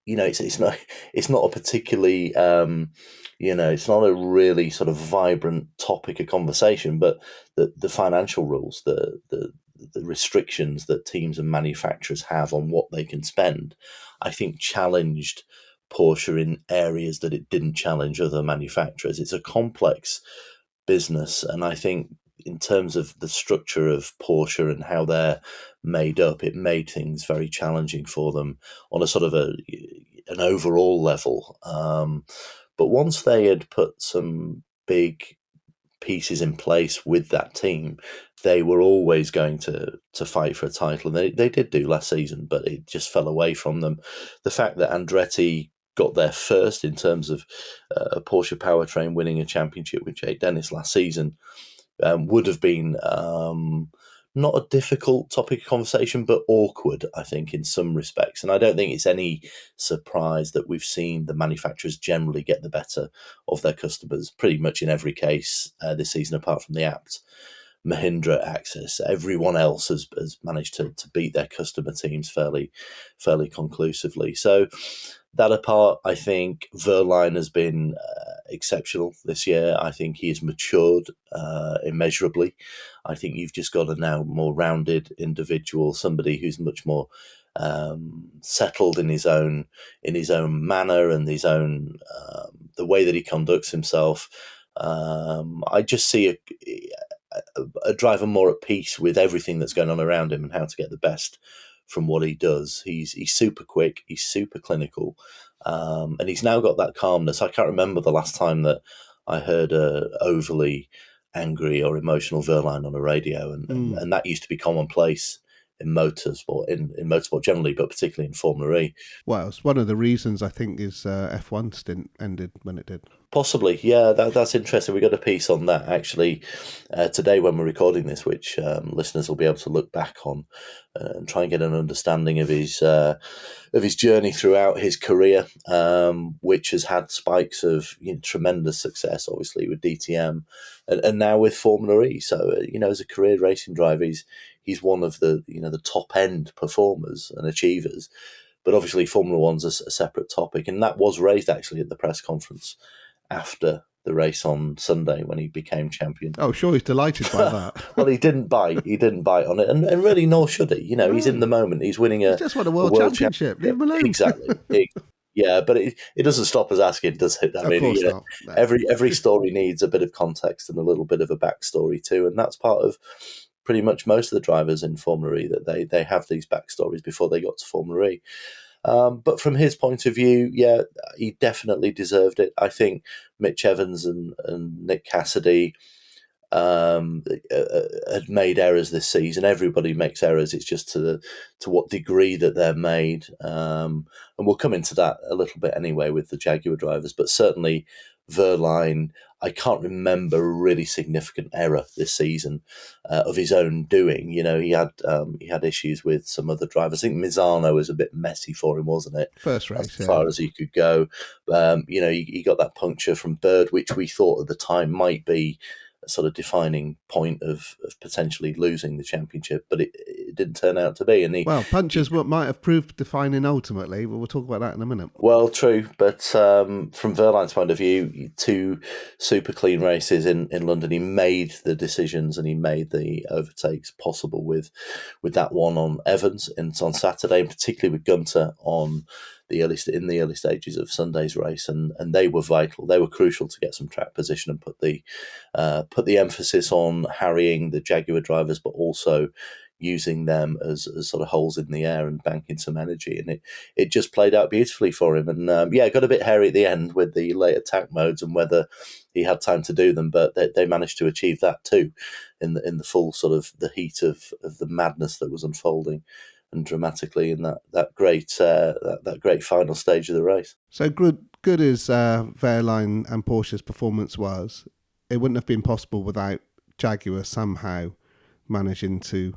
it's not a particularly it's not a really sort of vibrant topic of conversation, but the financial rules, the restrictions that teams and manufacturers have on what they can spend, I think challenged Porsche in areas that it didn't challenge other manufacturers. It's a complex business, and I think in terms of the structure of Porsche and how they're made up, it made things very challenging for them on a sort of an overall level. But once they had put some big pieces in place with that team, they were always going to fight for a title. And they did do last season, but it just fell away from them. The fact that Andretti got there first in terms of a Porsche powertrain winning a championship with Jake Dennis last season would have been not a difficult topic of conversation, but awkward, I think, in some respects. And I don't think it's any surprise that we've seen the manufacturers generally get the better of their customers pretty much in every case this season, apart from the apt Mahindra Access. Everyone else has managed to beat their customer teams fairly conclusively. So that apart, I think Wehrlein has been exceptional this year. I think he has matured immeasurably. I think you've just got a now more rounded individual, somebody who's much more settled in his own manner and his own the way that he conducts himself. I just see a driver more at peace with everything that's going on around him and how to get the best from what he does. He's super quick, he's super clinical, and he's now got that calmness. I can't remember the last time that I heard a overly angry or emotional Wehrlein on a radio, and that used to be commonplace in motorsport, in motorsport generally, but particularly in Formula E. Well, it's one of the reasons I think his F1 stint ended when it did. Possibly, yeah, that's interesting. We got a piece on that actually today when we're recording this, which listeners will be able to look back on and try and get an understanding of his journey throughout his career, which has had spikes of tremendous success, obviously with DTM, and now with Formula E. So as a career racing driver, he's one of the the top end performers and achievers. But obviously, Formula One's a separate topic, and that was raised actually at the press conference after the race on Sunday when he became champion. Oh, sure, he's delighted by that. Well, he didn't bite. He didn't bite on it, and really, nor should he. He's in the moment. He's winning He just won a world championship. Leave him alone. Exactly. Yeah, but it doesn't stop us asking, does it? I mean, not. No. Every story needs a bit of context and a little bit of a backstory too, and that's part of pretty much most of the drivers in Formula E, that they have these backstories before they got to Formula E. But from his point of view, yeah, he definitely deserved it. I think Mitch Evans and Nick Cassidy had made errors this season. Everybody makes errors. It's just to what degree that they're made. And we'll come into that a little bit anyway with the Jaguar drivers. But certainly Wehrlein, I can't remember a really significant error this season of his own doing. He had issues with some other drivers. I think Misano was a bit messy for him, wasn't it? First race, as far as he could go. He got that puncture from Bird, which we thought at the time might be a sort of defining point of potentially losing the championship, but it didn't turn out to be. And punches what might have proved defining ultimately, but we'll talk about that in a minute. Well, true, but from Wehrlein's point of view, 2 super clean races in London. He made the decisions and he made the overtakes possible with that one on Evans and on Saturday, and particularly with Guenther in the early stages of Sunday's race, and they were vital. They were crucial to get some track position and put the emphasis on harrying the Jaguar drivers, but also using them as sort of holes in the air and banking some energy. And it just played out beautifully for him. And it got a bit hairy at the end with the late attack modes and whether he had time to do them, but they managed to achieve that too in the full sort of the heat of the madness that was unfolding, and dramatically in that great final stage of the race. So good as Wehrlein and Porsche's performance was, it wouldn't have been possible without Jaguar somehow managing to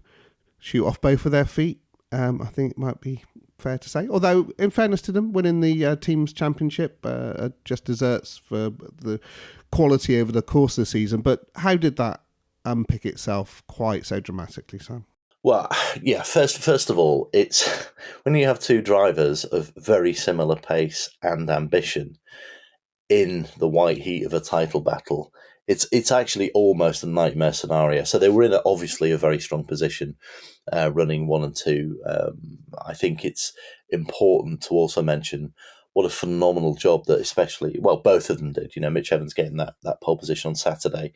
shoot off both of their feet. I think it might be fair to say. Although, in fairness to them, winning the team's championship just deserts for the quality over the course of the season. But how did that unpick itself quite so dramatically, Sam? Well, yeah, first of all, it's when you have 2 drivers of very similar pace and ambition in the white heat of a title battle, it's actually almost a nightmare scenario. So they were in obviously a very strong position running 1 and 2. I think it's important to also mention what a phenomenal job that both of them did. Mitch Evans getting that pole position on Saturday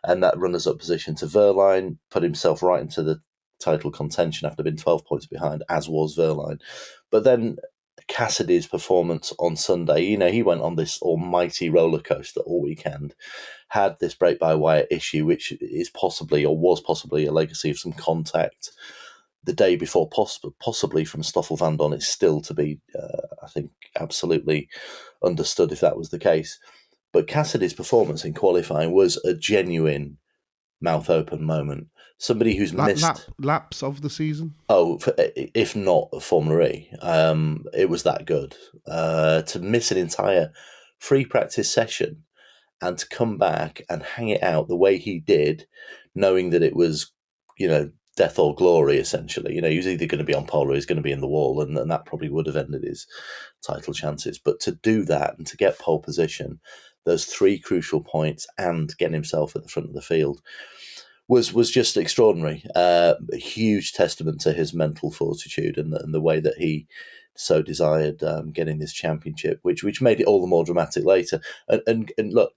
and that runners-up position to Wehrlein, put himself right into the title contention after being 12 points behind, as was Wehrlein. But then Cassidy's performance on Sunday, he went on this almighty roller coaster all weekend, had this brake-by-wire issue, which is was possibly a legacy of some contact the day before, possibly from Stoffel Vandoorne. It's still to be, I think, absolutely understood if that was the case. But Cassidy's performance in qualifying was a genuine mouth-open moment. Somebody who's missed laps of the season. Oh, if not Formula E, it was that good. To miss an entire free practice session and to come back and hang it out the way he did, knowing that it was, death or glory, essentially. He was either going to be on pole or he's going to be in the wall, and that probably would have ended his title chances. But to do that and to get pole position, those 3 crucial points, and get himself at the front of the field was just extraordinary. A huge testament to his mental fortitude and the way that he so desired getting this championship, which made it all the more dramatic later. And look,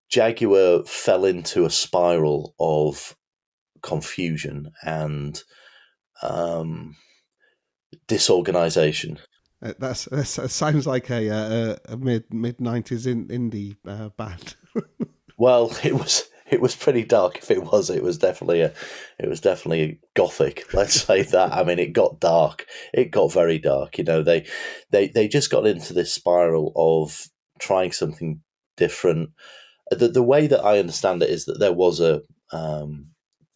Jaguar fell into a spiral of confusion and disorganization. That sounds like a mid 90s indie band. Well, it was pretty dark. If it was definitely gothic. Let's say that. I mean, it got dark. It got very dark. They just got into this spiral of trying something different. The way that I understand it is that there was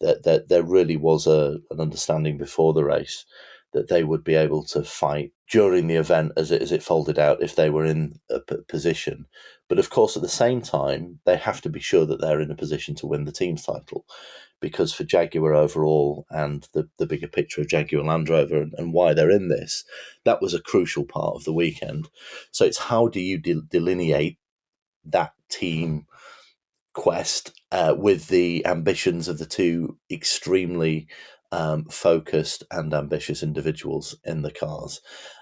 there really was an understanding before the race that they would be able to fight during the event as it folded out if they were in a position. But of course, at the same time, they have to be sure that they're in a position to win the team's title, because for Jaguar overall and the bigger picture of Jaguar Land Rover and why they're in this, that was a crucial part of the weekend. So it's how do you delineate that team quest with the ambitions of the two extremely focused and ambitious individuals in the cars.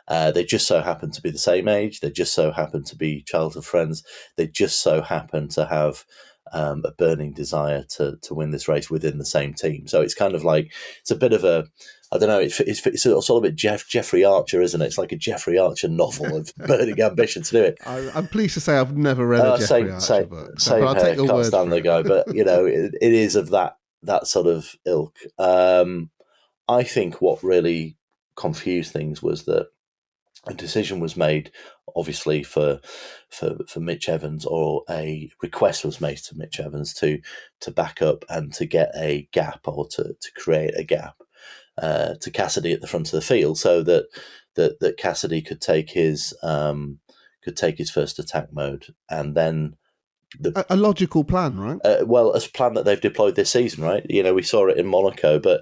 They just so happen to be the same age. They just so happen to be childhood friends. They just so happen to have a burning desire to win this race within the same team. So it's kind of like, it's a bit of a, I don't know, it's sort of a bit Jeffrey Archer, isn't it? It's like a Jeffrey Archer novel of burning ambition to do it. I'm pleased to say I've never read a Jeffrey Archer book. Same I'll take your can't word stand for the it. guy, but it is of that sort of ilk. I think what really confused things was that a decision was made, obviously, for Mitch Evans, or a request was made to Mitch Evans to back up and to get a gap, or to create a gap to Cassidy at the front of the field, so that Cassidy could take his first attack mode, and then a logical plan, right? Well, a plan that they've deployed this season, right? We saw it in Monaco, but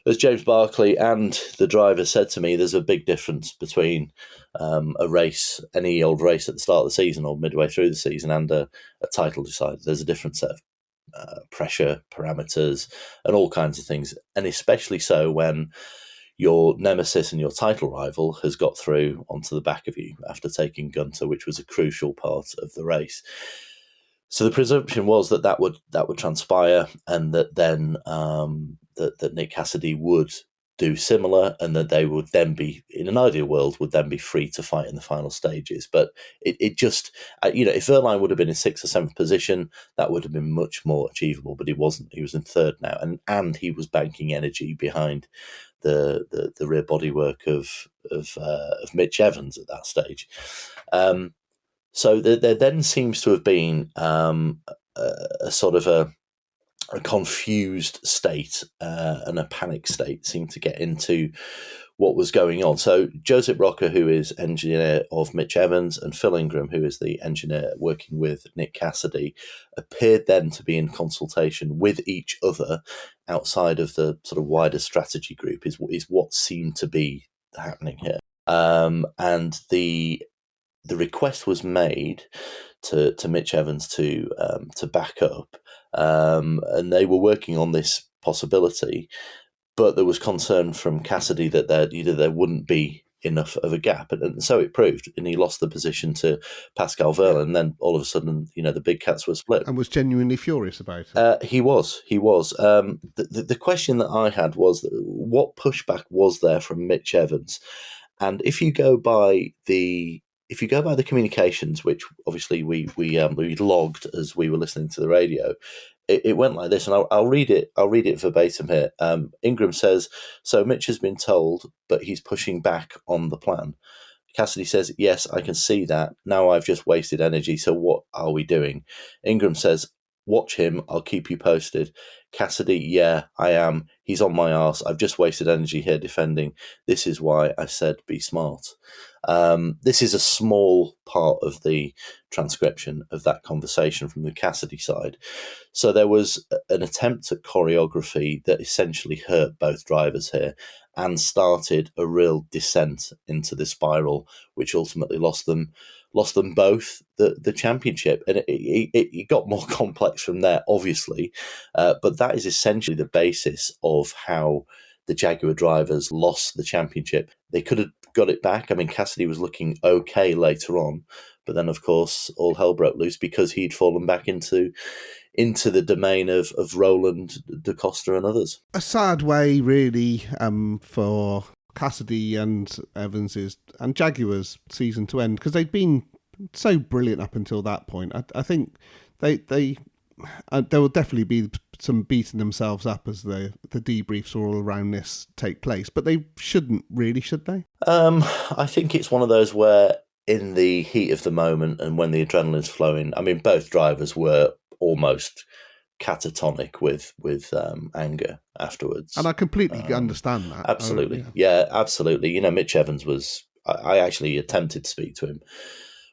as James Barclay and the driver said to me, there's a big difference between a race, any old race at the start of the season or midway through the season, and a title decider. There's a different set of pressure parameters and all kinds of things, and especially so when your nemesis and your title rival has got through onto the back of you after taking Guenther, which was a crucial part of the race. So the presumption was that would transpire, and that then that Nick Cassidy would do similar, and that they would then be, in an ideal world, would then be free to fight in the final stages. But it just, if Wehrlein would have been in 6th or 7th position, that would have been much more achievable. But he wasn't. He was in 3rd now, and he was banking energy behind the rear bodywork of Mitch Evans at that stage. So there then seems to have been a sort of a confused state and a panic state seemed to get into what was going on. So Joseph Rocker, who is engineer of Mitch Evans, and Phil Ingram, who is the engineer working with Nick Cassidy, appeared then to be in consultation with each other outside of the sort of wider strategy group, is what seemed to be happening here. And the request was made to Mitch Evans to back up, and they were working on this possibility, but there was concern from Cassidy that there wouldn't be enough of a gap, and so it proved, and he lost the position to Pascal Wehrlein, and then all of a sudden, the big cats were split. And was genuinely furious about it. He was. The question that I had was, what pushback was there from Mitch Evans? And if you go by the communications, which obviously we logged as we were listening to the radio, it went like this, and I'll read it. I'll read it verbatim here. Ingram says, "So Mitch has been told, but he's pushing back on the plan." Cassidy says, "Yes, I can see that. Now I've just wasted energy. So what are we doing?" Ingram says, "Watch him. I'll keep you posted." Cassidy, "Yeah, I am. He's on my arse. I've just wasted energy here defending. This is why I said be smart." This is a small part of the transcription of that conversation from the Cassidy side. So there was an attempt at choreography that essentially hurt both drivers here and started a real descent into the spiral, which ultimately lost them both the championship. And it got more complex from there, obviously, but that is essentially the basis of how the Jaguar drivers lost the championship. They could have got it back. I mean, Cassidy was looking okay later on, but then, of course, all hell broke loose because he'd fallen back into the domain of Rowland, Da Costa and others. A sad way, really, for Cassidy and Evans's and Jaguar's season to end, because they'd been so brilliant up until that point. I think there will definitely be some beating themselves up as the debriefs all around this take place, but they shouldn't really, should they? I think it's one of those where, in the heat of the moment and when the adrenaline's flowing, I mean, both drivers were almost catatonic with anger afterwards, and I completely understand that. Absolutely, yeah, absolutely. Mitch Evans was. I actually attempted to speak to him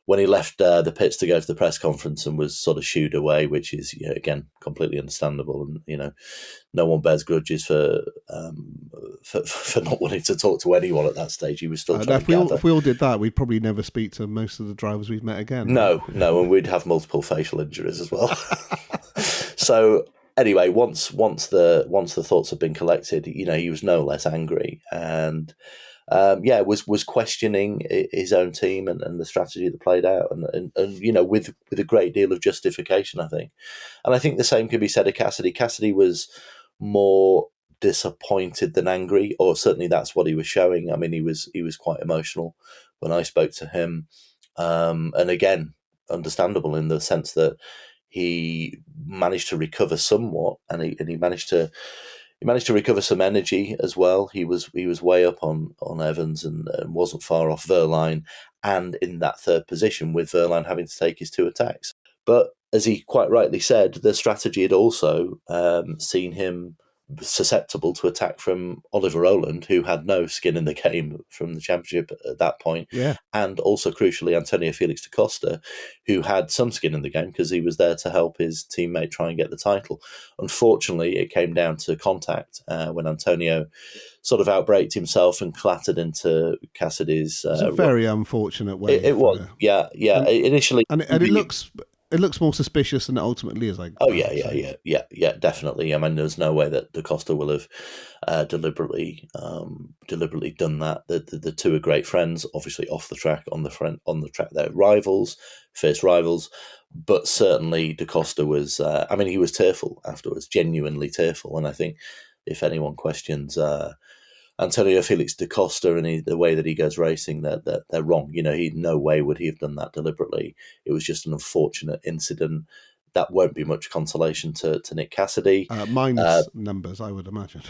when he left the pits to go to the press conference and was sort of shooed away, which is, again, completely understandable. And, no one bears grudges for not wanting to talk to anyone at that stage. He was still trying to gather. If we all did that, we'd probably never speak to most of the drivers we've met again. No, and we'd have multiple facial injuries as well. So anyway, once the thoughts had been collected, he was no less angry, and was questioning his own team and the strategy that played out, and with a great deal of justification, I think. And I think the same could be said of Cassidy. Cassidy was more disappointed than angry, or certainly that's what he was showing. I mean, he was quite emotional when I spoke to him, and again, understandable in the sense that he managed to recover somewhat, and he managed to recover some energy as well. He was way up on Evans and wasn't far off Wehrlein, and in that third position with Wehrlein having to take his 2 attacks. But as he quite rightly said, the strategy had also seen him susceptible to attack from Oliver Rowland, who had no skin in the game from the championship at that point, and also crucially Antonio Felix da Costa, who had some skin in the game because he was there to help his teammate try and get the title. Unfortunately, it came down to contact when Antonio sort of outbraked himself and clattered into Cassidy's. It's a very unfortunate way. It was, yeah. Initially, and it looks more suspicious than it ultimately is. Yeah, definitely. I mean, there's no way that da Costa will have deliberately done that. The two are great friends, obviously off the track, on the track they're fierce rivals. But certainly da Costa was. He was tearful afterwards, genuinely tearful. And I think if anyone questions Antonio Felix da Costa and the way that he goes racing, that they're wrong. No way would he have done that deliberately. It was just an unfortunate incident. That won't be much consolation to Nick Cassidy. Minus numbers, I would imagine.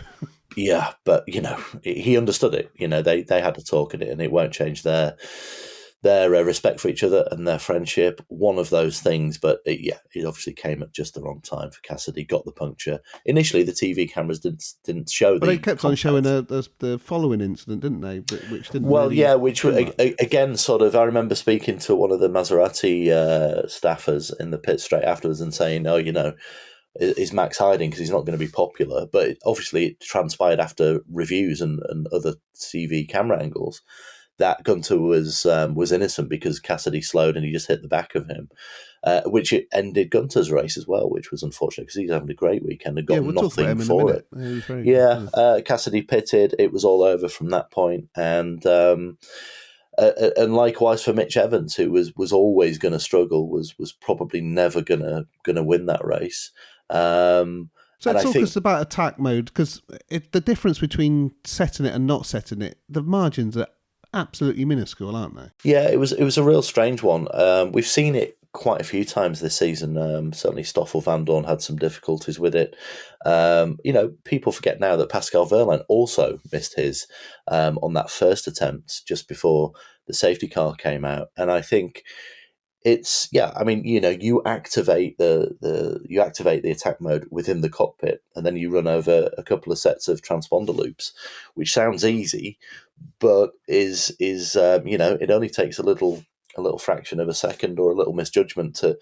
Yeah, but he understood it. They had to talk at it, and it won't change their respect for each other and their friendship. One of those things, but it obviously came at just the wrong time for Cassidy. Got the puncture. Initially, the TV cameras didn't show. But they kept on showing the following incident, didn't they? Which didn't. Well, which again, sort of. I remember speaking to one of the Maserati staffers in the pit straight afterwards and saying, "Oh, is Max hiding because he's not going to be popular?" But obviously, it transpired after reviews and other TV camera angles that Guenther was innocent because Cassidy slowed and he just hit the back of him, which it ended Guenther's race as well, which was unfortunate because he's having a great weekend and got nothing for it. Cassidy pitted. It was all over from that point, and likewise for Mitch Evans, who was always going to struggle, was probably never gonna win that race. So talk us about attack mode, because the difference between setting it and not setting it, the margins are absolutely minuscule, aren't they? Yeah, it was a real strange one. We've seen it quite a few times this season. Certainly Stoffel Van Dorn had some difficulties with it. People forget now that Pascal Wehrlein also missed his on that first attempt just before the safety car came out. And I think it's you activate the attack mode within the cockpit, and then you run over a couple of sets of transponder loops, which sounds easy, but is it only takes a little fraction of a second or a little misjudgment to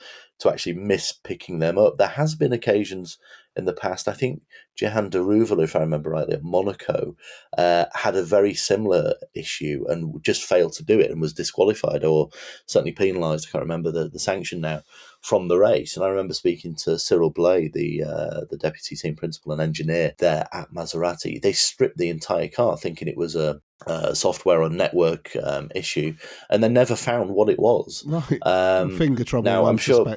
actually miss picking them up. There has been occasions in the past. I think Jehan Derouvel, if I remember rightly, at Monaco, had a very similar issue and just failed to do it and was disqualified or certainly penalised. I can't remember the sanction now, from the race. And I remember speaking to Cyril Blay, the deputy team principal and engineer there at Maserati. They stripped the entire car thinking it was a software or network issue, and they never found what it was. Right. Finger trouble. Now, I'm sure.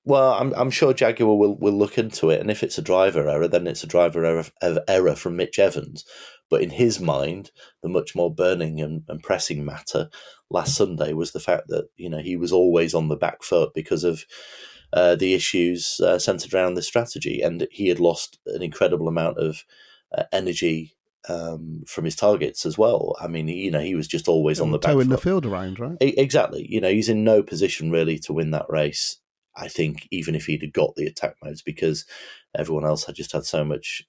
Well, I'm sure Jaguar will look into it, and if it's a driver error, then it's a driver error from Mitch Evans. But in his mind, the much more burning and pressing matter last Sunday was the fact that he was always on the back foot because of the issues centered around the strategy, and he had lost an incredible amount of energy from his targets as well. I mean, he was just always on the back foot. Towing the field around, right? Exactly. He's in no position really to win that race, I think, even if he'd have got the attack modes, because everyone else had just had so much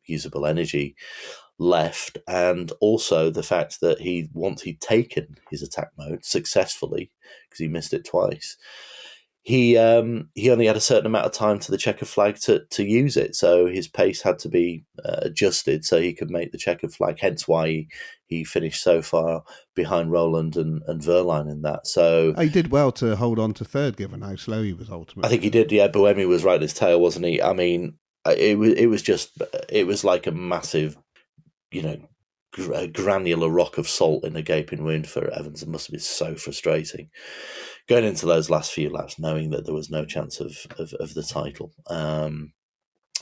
usable energy left. And also the fact that once he'd taken his attack mode successfully, because he missed it twice, he only had a certain amount of time to the checkered flag to use it, so his pace had to be adjusted so he could make the checkered flag. Hence why he finished so far behind Rowland and Wehrlein in that. So he did well to hold on to third, given how slow he was ultimately. I think he did. Yeah, Buemi was right in his tail, wasn't he? I mean, it was like a massive, granular rock of salt in a gaping wound for Evans. It must have been so frustrating going into those last few laps, knowing that there was no chance of the title, and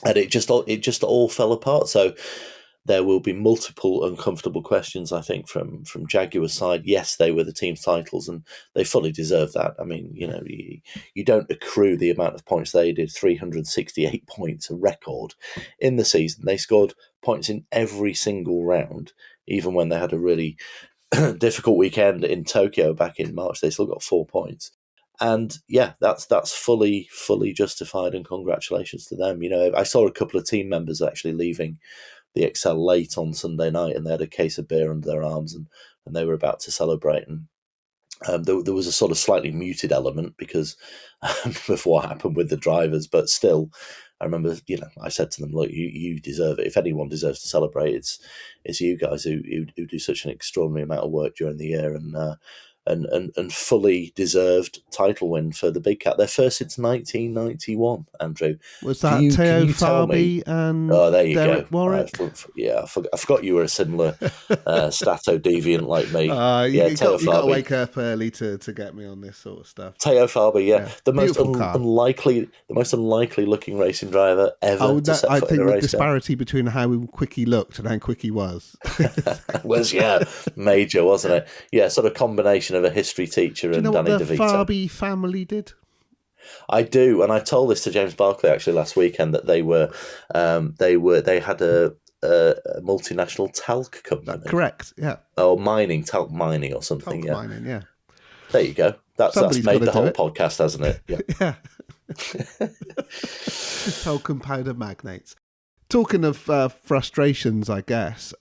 it just all fell apart. So there will be multiple uncomfortable questions, I think, from Jaguar's side. Yes, they were the team's titles, and they fully deserve that. I mean, you don't accrue the amount of points they did. 368 points, a record in the season. They scored points in every single round, even when they had a really difficult weekend in Tokyo back in March. They still got 4 points. And yeah, that's fully justified, and congratulations to them. I saw a couple of team members actually leaving the Excel late on Sunday night, and they had a case of beer under their arms, and they were about to celebrate. And there was a sort of slightly muted element because of what happened with the drivers, but still, I remember, I said to them, look, you deserve it. If anyone deserves to celebrate, it's you guys who do such an extraordinary amount of work during the year, and fully deserved title win for the Big Cat. Their first since 1991, Andrew. Was that Teo Farby and there you Derek go. Warwick? I forgot you were a similar stato deviant like me. You got to wake up early to get me on this sort of stuff. Teo Farby, yeah. The most unlikely looking racing driver ever. I think the disparity between how quick he looked and how quick he was was major, wasn't it? Yeah, sort of combination of a history teacher and Danny DeVito. Do you know what the Farby family did? I do, and I told this to James Barclay actually last weekend that they had a multinational talc company. Correct, yeah. Oh, talc mining or something. Talc mining, yeah. There you go. That's made the whole podcast, hasn't it? Yeah. Talc and powder magnates. Talking of frustrations, I guess.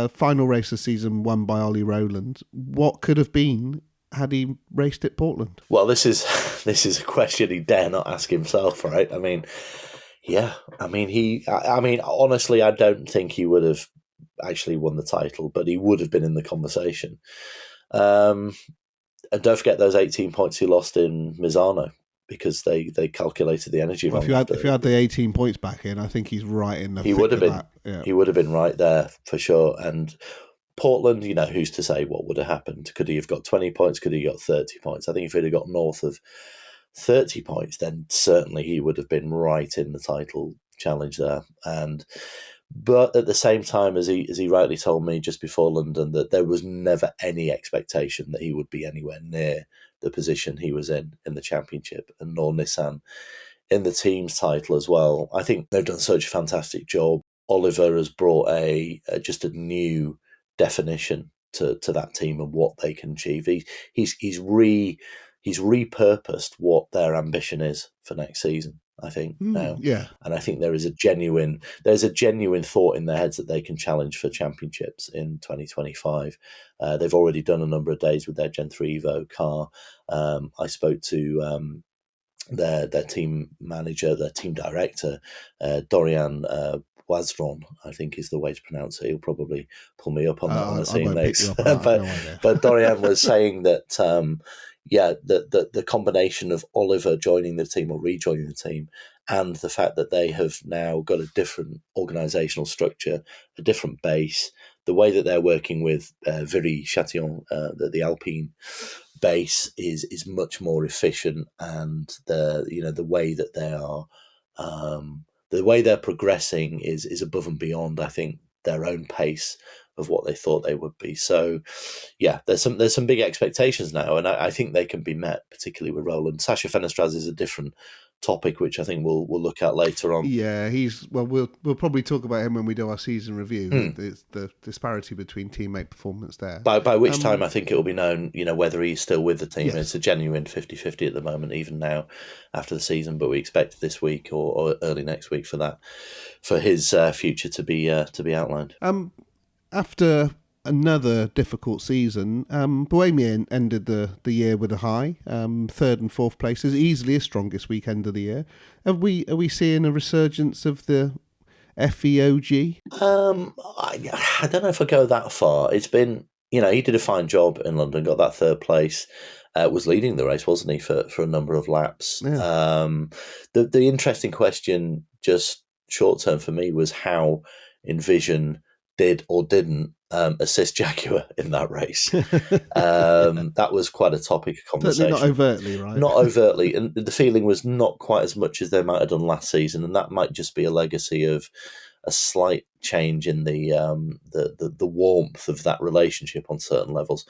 Final race of season won by Ollie Rowland. What could have been had he raced at Portland? Well, this is a question he dare not ask himself, right? I mean, yeah. I mean, honestly, I don't think he would have actually won the title, but he would have been in the conversation. And don't forget those 18 points he lost in Misano, because they calculated the energy. Well, if you had the 18 points back in, I think he's right in the. He would have been. That. Yeah. He would have been right there for sure. And Portland, who's to say what would have happened? Could he have got 20 points? Could he have got 30 points? I think if he'd have got north of 30 points, then certainly he would have been right in the title challenge there. But at the same time, as he rightly told me just before London, that there was never any expectation that he would be anywhere near the position he was in the championship, and nor Nissan in the team's title as well. I think they've done such a fantastic job. Oliver has brought just a new definition to that team and what they can achieve. He's repurposed what their ambition is for next season, I think, now. Yeah. And I think there's a genuine thought in their heads that they can challenge for championships in 2025. They've already done a number of days with their Gen 3 Evo car. I spoke to their team manager, their team director, Dorian Wazron, I think is the way to pronounce it. He'll probably pull me up on that when I see him next. But Dorian was saying that the combination of Oliver joining the team or rejoining the team, and the fact that they have now got a different organisational structure, a different base, the way that they're working with Viry Châtillon, the Alpine base is much more efficient, and the way that they are, the way they're progressing is above and beyond, I think, their own pace of what they thought they would be. So, yeah, there's some big expectations now, and I think they can be met, particularly with Rowland. Sasha Fenestraz is a different topic, which I think we'll look at later on. Yeah, we'll probably talk about him when we do our season review. It's the disparity between teammate performance there. By which time I think it will be known, whether he's still with the team. Yes. It's a genuine 50-50 at the moment, even now after the season. But we expect this week or early next week for his future to be outlined. After another difficult season. Bohemia ended the year with a high, third and fourth places, easily his strongest weekend of the year. Are we seeing a resurgence of the FEOG? I don't know if I go that far. It's been, he did a fine job in London, got that third place. Was leading the race, wasn't he, for a number of laps? Yeah. The interesting question, just short term for me, was how Envision did or didn't assist Jaguar in that race. That was quite a topic of conversation. Certainly not overtly, right? Not overtly, and the feeling was not quite as much as they might have done last season, and that might just be a legacy of a slight change in the warmth of that relationship on certain levels.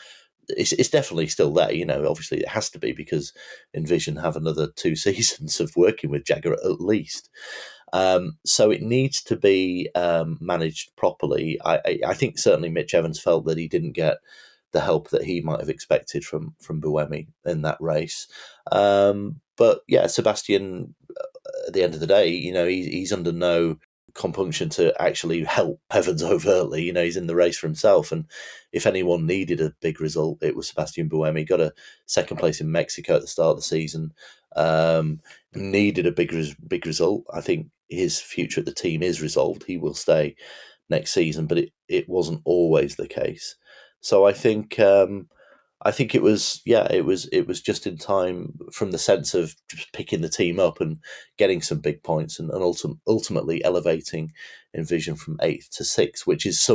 It's definitely still there, obviously it has to be, because Envision have another 2 seasons of working with Jaguar at least. So it needs to be managed properly. I think certainly Mitch Evans felt that he didn't get the help that he might have expected from Buemi in that race. But yeah, Sebastian, at the end of the day, he's under no compunction to actually help Evans overtly. He's in the race for himself, and if anyone needed a big result, it was Sebastian Buemi. Got a second place in Mexico at the start of the season. Needed a big result. I think his future at the team is resolved. He will stay next season, but it wasn't always the case. So I think it was just in time, from the sense of just picking the team up and getting some big points, and ultimately elevating Envision from 8th to 6th, which is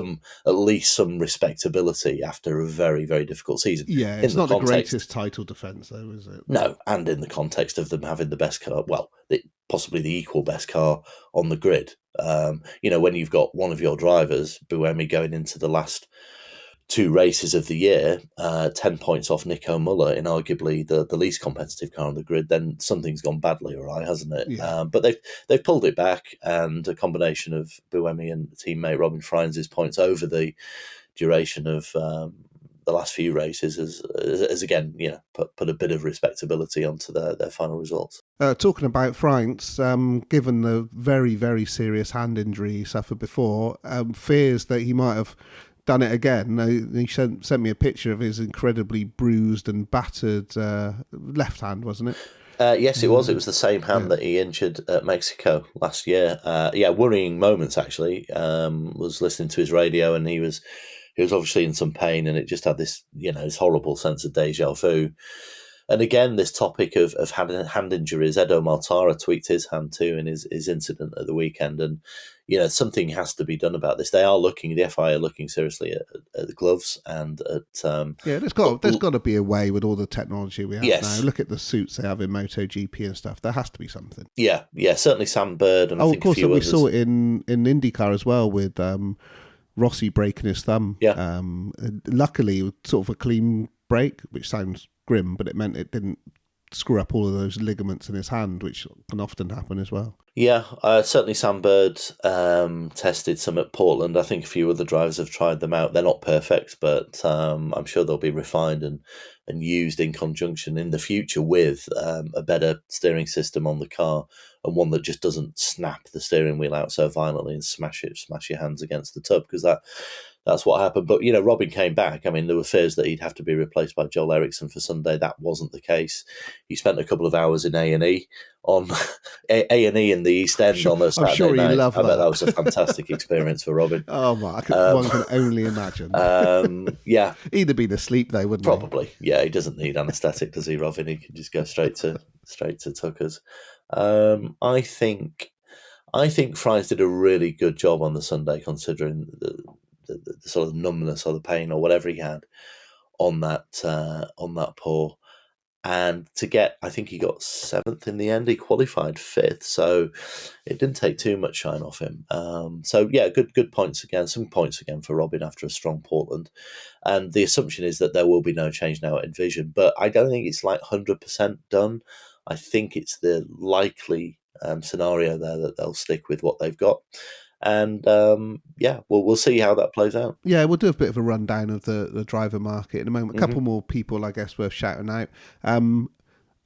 at least some respectability after a very, very difficult season. Yeah, it's not the greatest title defence, though, is it? No, and in the context of them having the best car, possibly the equal best car on the grid. When you've got one of your drivers, Buemi, going into the last 2 races of the year, 10 points off Nico Muller in arguably the least competitive car on the grid, then something's gone badly, all right, hasn't it? Yeah. But they've pulled it back, and a combination of Buemi and teammate Robin Freins' points over the duration of the last few races has again, put a bit of respectability onto their final results. Talking about Freins, given the very, very serious hand injury he suffered before, fears that he might have done it again. He sent me a picture of his incredibly bruised and battered left hand, wasn't it? Yes, it was. It was the same hand that he injured at Mexico last year. Worrying moments, actually. Was listening to his radio, and he was obviously in some pain, and it just had this, this horrible sense of deja vu. And again, this topic of hand injuries, Edo Maltara tweaked his hand too in his incident at the weekend. And, something has to be done about this. The FI are looking seriously at the gloves and at... there's got to be a way with all the technology we have now. Look at the suits they have in MotoGP and stuff. There has to be something. Yeah, certainly Sam Bird and I think of course, a few we others. saw it in IndyCar as well with Rossi breaking his thumb. Yeah. Luckily, it was sort of a clean break, which sounds grim, but it meant it didn't screw up all of those ligaments in his hand, which can often happen as well. Yeah, certainly Sam Bird tested some at Portland. I think a few other drivers have tried them out. They're not perfect, but I'm sure they'll be refined and used in conjunction in the future with a better steering system on the car, and one that just doesn't snap the steering wheel out so violently and smash your hands against the tub, because that's what happened. But, Robin came back. I mean, there were fears that he'd have to be replaced by Joel Eriksson for Sunday. That wasn't the case. He spent a couple of hours in A&E on A&E in the East End on a Saturday I'm sure night. he loved that. I bet that was a fantastic experience for Robin. Oh, my. One can only imagine. Yeah. He'd have been asleep, though, wouldn't Probably. Yeah, he doesn't need anaesthetic, does he, Robin? He can just go straight to Tucker's. I think Freins did a really good job on the Sunday, considering the sort of numbness or the pain or whatever he had on that paw, and I think he got 7th in the end. He qualified 5th, so it didn't take too much shine off him. So yeah, good points again. Some points again for Robin after a strong Portland, and the assumption is that there will be no change now at Envision, but I don't think it's like 100% done. I think it's the likely scenario there that they'll stick with what they've got. And we'll see how that plays out. Yeah, we'll do a bit of a rundown of the driver market in a moment. A couple more people, I guess, worth shouting out.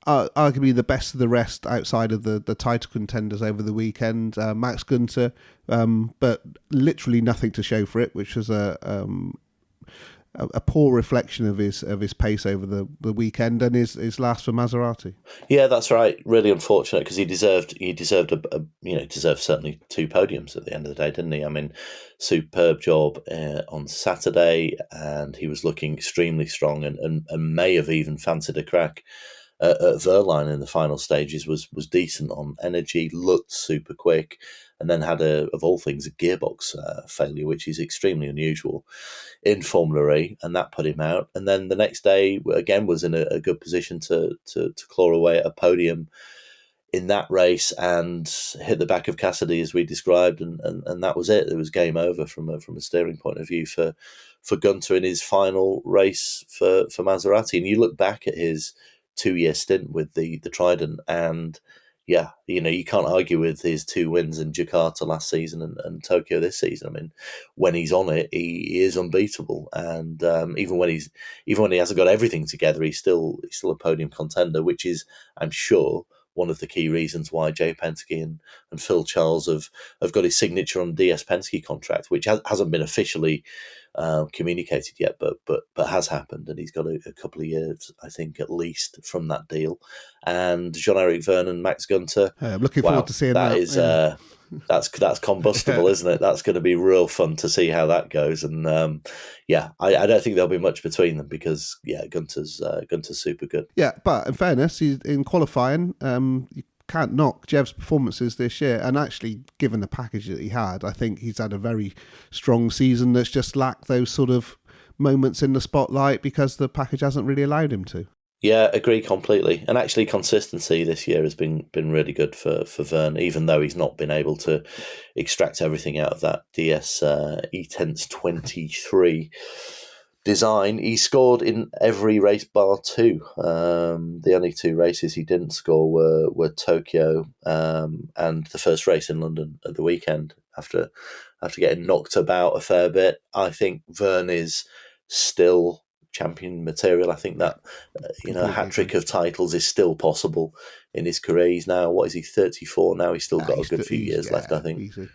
Arguably the best of the rest outside of the title contenders over the weekend, Max Guenther, but literally nothing to show for it, which was a poor reflection of his pace over the weekend and his last for Maserati. Yeah, that's right. Really unfortunate because he deserved deserved certainly 2 podiums at the end of the day, didn't he? I mean, superb job on Saturday, and he was looking extremely strong and may have even fancied a crack at Wehrlein in the final stages. Was decent on energy, looked super quick, and then had of all things a gearbox failure, which is extremely unusual in Formula E, and that put him out. And then the next day again was in a good position to claw away at a podium in that race and hit the back of Cassidy as we described, and that was it. It was game over from a steering point of view for Guenther in his final race for Maserati. And you look back at his 2-year stint with the Trident, and yeah, you can't argue with his 2 wins in Jakarta last season and Tokyo this season. I mean, when he's on it, he is unbeatable, and even when he hasn't got everything together, he's still a podium contender, which is, I'm sure, one of the key reasons why Jay Penske and Phil Charles have got his signature on DS Penske contract, which hasn't been officially communicated yet, but has happened, and he's got a couple of years, I think, at least from that deal. And Jean-Eric Vergne and Max Guenther. I'm looking forward to seeing that. That's combustible, isn't it? That's going to be real fun to see how that goes. And I don't think there'll be much between them because Guenther's super good. Yeah, but in fairness, he's in qualifying. You can't knock Jev's performances this year, and actually, given the package that he had, I think he's had a very strong season that's just lacked those sort of moments in the spotlight because the package hasn't really allowed him to. Yeah, agree completely. And actually, consistency this year has been really good for Vergne, even though he's not been able to extract everything out of that DS E-Tense 23 design. He scored in every race bar 2. The only 2 races he didn't score were Tokyo and the first race in London at the weekend. After getting knocked about a fair bit, I think Vergne is still champion material. I think that a hat-trick of titles is still possible in his career. He's now, 34 now? He's still got a good few years left, I think. Easy.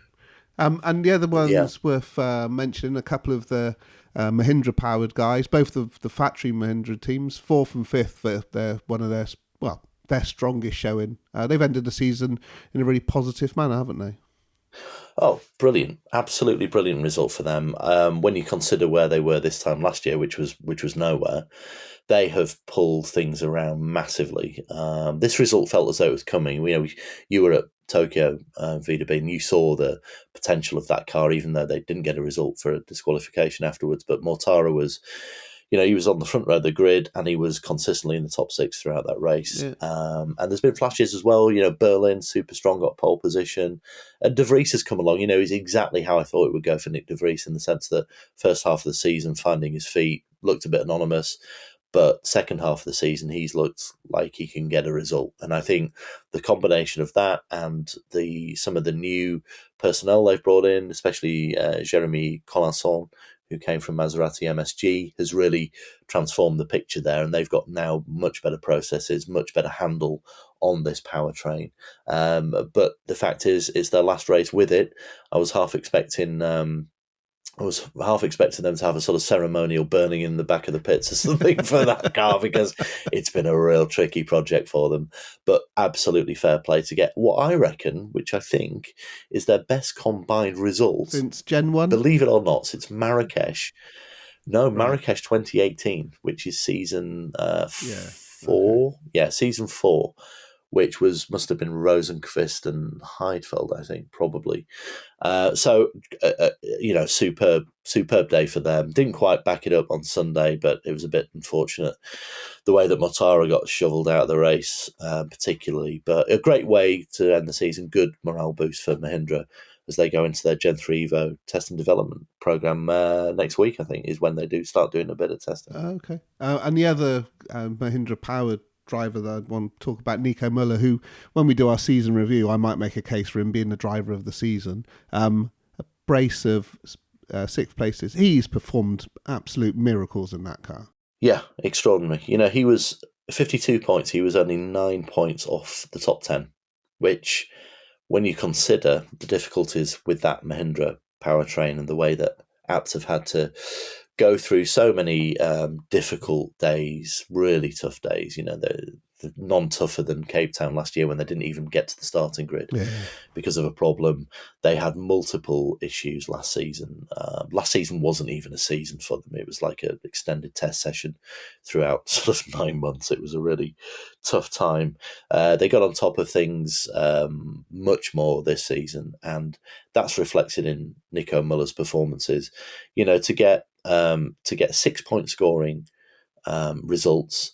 And the other ones worth mentioning, a couple of the Mahindra-powered guys, both of the factory Mahindra teams, 4th and 5th, they're one of their strongest showing. They've ended the season in a really positive manner, haven't they? Oh, brilliant. Absolutely brilliant result for them. When you consider where they were this time last year, which was nowhere, they have pulled things around massively. This result felt as though it was coming. You were at Tokyo, Vida Bean, you saw the potential of that car, even though they didn't get a result for a disqualification afterwards. But Mortara was, he was on the front row of the grid, and he was consistently in the top 6 throughout that race. Yeah. And there's been flashes as well. Berlin, super strong, got pole position. And De Vries has come along. He's exactly how I thought it would go for Nick De Vries, in the sense that first half of the season, finding his feet, looked a bit anonymous. But second half of the season, he's looked like he can get a result. And I think the combination of that and some of the new personnel they've brought in, especially Jeremy Collinson, who came from Maserati MSG, has really transformed the picture there. And they've got now much better processes, much better handle on this powertrain. But the fact is, it's their last race with it. I was half expecting them to have a sort of ceremonial burning in the back of the pits or something for that car, because it's been a real tricky project for them. But absolutely fair play to get what I reckon, which I think is their best combined result since Gen 1. Believe it or not, since Marrakesh. No, Marrakesh 2018, which is season 4. Okay. Yeah, season 4. Which must have been Rosenqvist and Heidfeld, I think, probably. Superb day for them. Didn't quite back it up on Sunday, but it was a bit unfortunate the way that Mortara got shoveled out of the race, particularly. But a great way to end the season. Good morale boost for Mahindra as they go into their Gen 3 Evo test and development program next week, I think, is when they do start doing a bit of testing. Okay. And the other Mahindra-powered driver that I'd want to talk about, Nico Müller, who, when we do our season review, I might make a case for him being the driver of the season. A brace of 6th places. He's performed absolute miracles in that car. Yeah, extraordinary. He was 52 points. He was only 9 points off the top 10, which, when you consider the difficulties with that Mahindra powertrain and the way that Apps have had to go through so many difficult days, really tough days. They're none tougher than Cape Town last year when they didn't even get to the starting grid because of a problem. They had multiple issues last season. Last season wasn't even a season for them. It was like an extended test session throughout sort of 9 months. It was a really tough time. They got on top of things much more this season, and that's reflected in Nico Muller's performances. To get 6-point scoring results.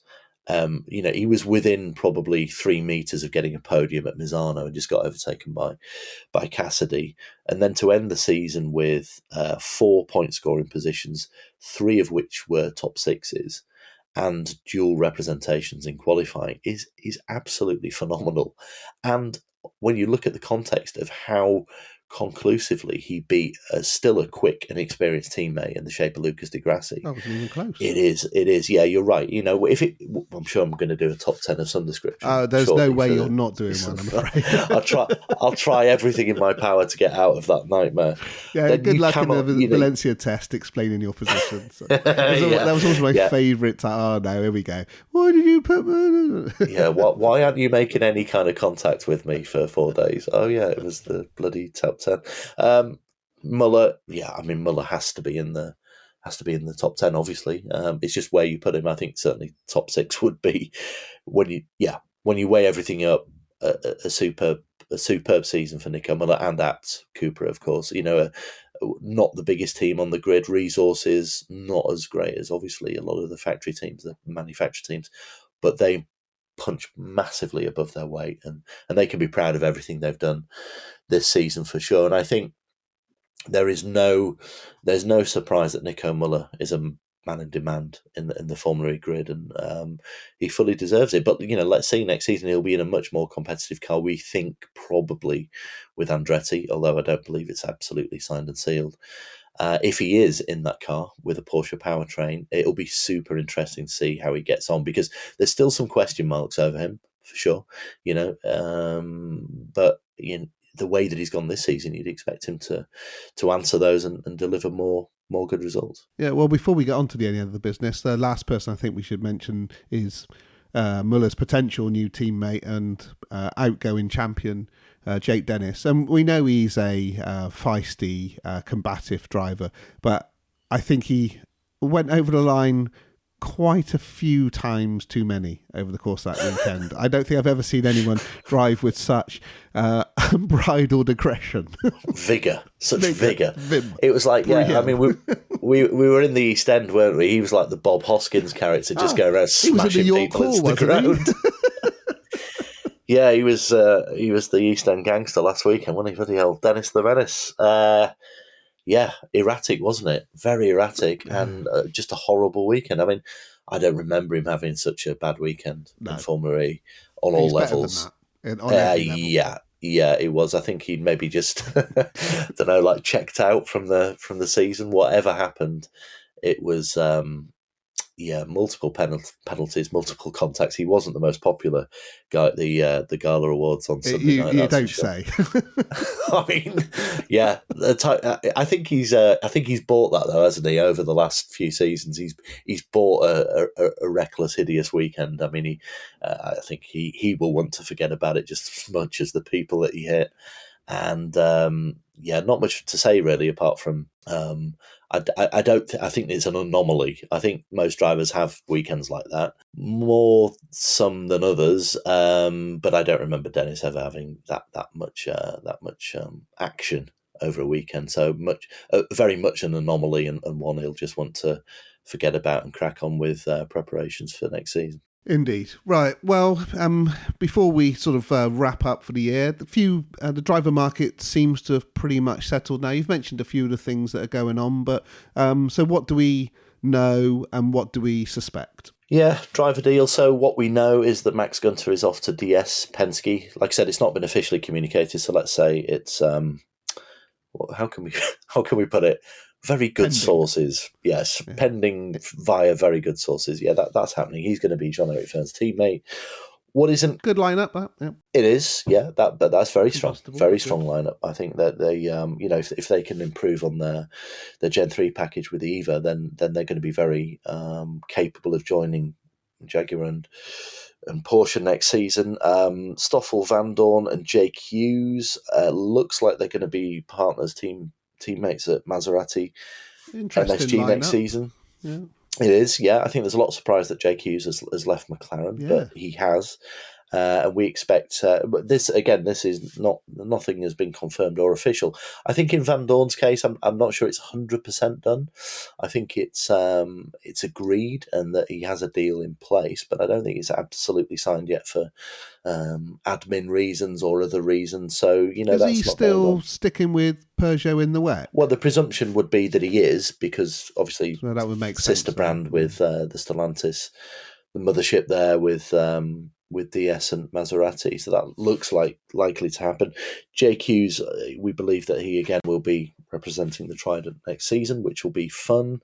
He was within probably 3 meters of getting a podium at Misano and just got overtaken by Cassidy. And then to end the season with 4-point scoring positions, 3 of which were top sixes, and dual representations in qualifying is absolutely phenomenal. And when you look at the context of how conclusively he beat still a quick and experienced teammate in the shape of Lucas Di Grassi. That wasn't even close. It is. Yeah, you're right. I'm sure I'm going to do a top 10 of some description. There's no way you're not doing one, I'm afraid. I'll try everything in my power to get out of that nightmare. Yeah, then good luck in the Valencia test explaining your position. So. That was always my favourite. Now here we go. Why did you put? Why aren't you making any kind of contact with me for 4 days? Oh yeah, it was the bloody top 10. Muller, Muller has to be in the top 10. Obviously, it's just where you put him. I think certainly top 6 would be when you weigh everything up. A superb season for Nico Muller and Abt Cooper, of course. Not the biggest team on the grid. Resources not as great as obviously a lot of the factory teams, the manufacturer teams, but they punch massively above their weight, and they can be proud of everything they've done this season for sure. And I think there's no surprise that Nico Muller is a man in demand in the Formula E grid, and he fully deserves it. But let's see, next season he'll be in a much more competitive car. We think probably with Andretti, although I don't believe it's absolutely signed and sealed. If he is in that car with a Porsche powertrain, it'll be super interesting to see how he gets on, because there's still some question marks over him for sure. But the way that he's gone this season, you'd expect him to answer those and deliver more good results. Yeah, well, before we get on to the end of the business, the last person I think we should mention is Muller's potential new teammate and outgoing champion, Jake Dennis. And we know he's a feisty, combative driver, but I think he went over the line quite a few times too many over the course of that weekend. I don't think I've ever seen anyone drive with such unbridled aggression. Vigor. It was like, we were in the East End, weren't we? He was like the Bob Hoskins character, just going around smashing people into the ground. Yeah, he was the East End gangster last weekend, wasn't he? Bloody hell, Dennis the Menace. Erratic, wasn't it? Very erratic, and just a horrible weekend. I mean, I don't remember him having such a bad weekend in Formula E on all levels. Yeah, it was. I think he'd maybe just checked out from the season. Whatever happened, it was multiple penalties, multiple contacts. He wasn't the most popular guy at the Gala Awards on Sunday night. You don't say. I mean, yeah. I think he's bought that though, hasn't he? Over the last few seasons, he's bought a reckless, hideous weekend. I mean, I think he will want to forget about it just as much as the people that he hit. And not much to say really, apart from I think it's an anomaly. I think most drivers have weekends like that, more some than others. But I don't remember Dennis ever having that much action over a weekend. So very much an anomaly, and one he'll just want to forget about and crack on with preparations for next season. Indeed. Right. Well, before we sort of wrap up for the year, the driver market seems to have pretty much settled now. You've mentioned a few of the things that are going on, but so what do we know and what do we suspect? Yeah, driver deal. So what we know is that Max Guenther is off to DS Penske. Like I said, it's not been officially communicated, so let's say it's how can we put it? Very good pending sources, yes. Yeah. Pending via very good sources. Yeah, that's happening. He's going to be Jean-Eric Vergne's teammate. What isn't good lineup? That yeah. It is, yeah. But that's very strong, Combustible, very good. strong lineup. I think that they, if they can improve on their Gen 3 package with the EVA, then they're going to be very capable of joining Jaguar and Porsche next season. Stoffel Vandoorne and Jake Hughes looks like they're going to be partners, teammates at Maserati Interesting MSG lineup next season. Yeah. It is, yeah. I think there's a lot of surprise that Jake Hughes has left McLaren, but he has. And we expect this again. This is nothing has been confirmed or official. I think in Van Dorn's case, I'm not sure it's 100% done. I think it's agreed and that he has a deal in place, but I don't think it's absolutely signed yet for admin reasons or other reasons. So is that's he not still sticking with Peugeot in the wet? Well, the presumption would be that he is, because obviously that would make sister sense, brand with the Stellantis, the mothership there with DS and Maserati. So that looks likely to happen. Jake Hughes, we believe that he again will be representing the Trident next season, which will be fun.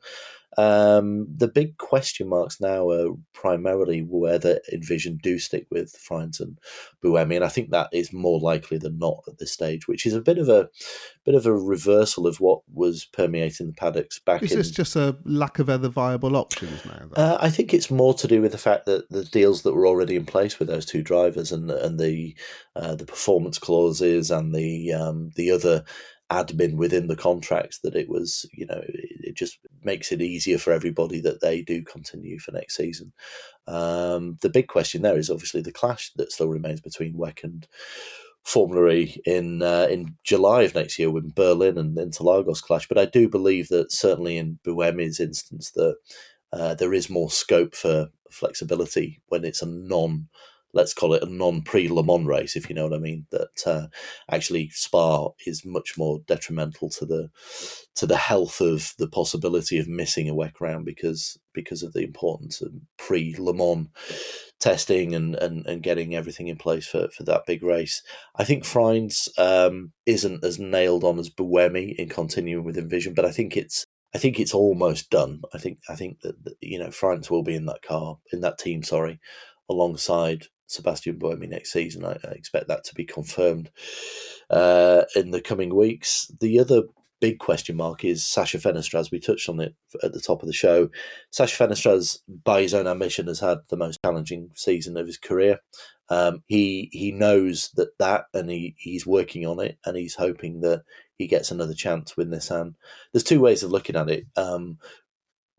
The big question marks now are primarily whether Envision do stick with Fraught and Buemi, and I think that is more likely than not at this stage, which is a bit of a reversal of what was permeating the paddocks back. Is this just a lack of other viable options now? I think it's more to do with the fact that the deals that were already in place with those two drivers and the performance clauses and the other admin within the contracts, that it was, it just makes it easier for everybody that they do continue for next season. The big question there is obviously the clash that still remains between WEC and Formula E in July of next year when Berlin and Interlagos clash. But I do believe that certainly in Buemi's instance that there is more scope for flexibility when it's let's call it a non-pre-Le Mans race, if you know what I mean. That actually Spa is much more detrimental to the health of the possibility of missing a WEC round because of the importance of pre-Le Mans testing and getting everything in place for that big race. I think Frines isn't as nailed on as Buemi in continuing with Envision, but I think it's almost done. I think that France will be in that team, alongside Sebastian Buemi next season. I expect that to be confirmed in the coming weeks. The other big question mark is Sasha Fenestraz. We touched on it at the top of the show. Sasha Fenestraz, by his own admission, has had the most challenging season of his career. He knows that and he's working on it, and he's hoping that he gets another chance with Nissan. There's two ways of looking at it.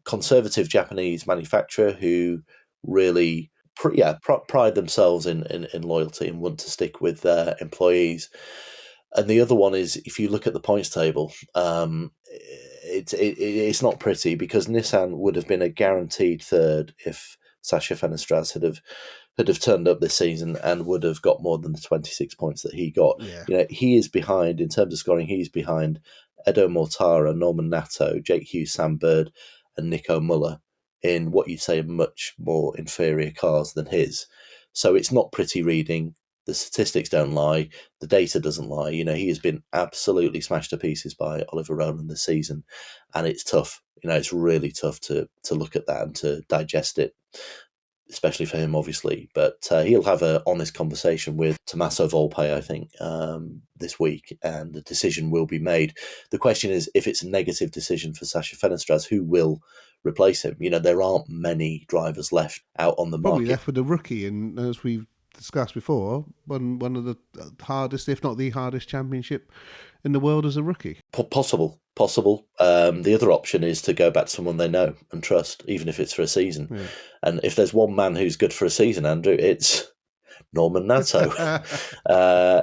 Conservative Japanese manufacturer who really pride themselves in loyalty and want to stick with their employees. And the other one is, if you look at the points table, it's not pretty, because Nissan would have been a guaranteed third if Sasha Fenestraz had turned up this season and would have got more than the 26 points that he got. Yeah. He is behind in terms of scoring. He's behind Edo Mortara, Norman Nato, Jake Hughes, Sam Bird, and Nico Muller in what you'd say are much more inferior cars than his. So it's not pretty reading. The statistics don't lie. The data doesn't lie. He has been absolutely smashed to pieces by Oliver Rowland this season, and it's tough. It's really tough to look at that and to digest it, especially for him, obviously. But he'll have an honest conversation with Tommaso Volpe, I think, this week, and the decision will be made. The question is, if it's a negative decision for Sasha Fenestraz, who will replace him? There aren't many drivers left out on the Probably market. left with a rookie, and as we've discussed before, one of the hardest, if not the hardest, championship in the world as a rookie. Possible. The other option is to go back to someone they know and trust, even if it's for a season. Yeah. And if there's one man who's good for a season, Andrew, it's Norman Nato,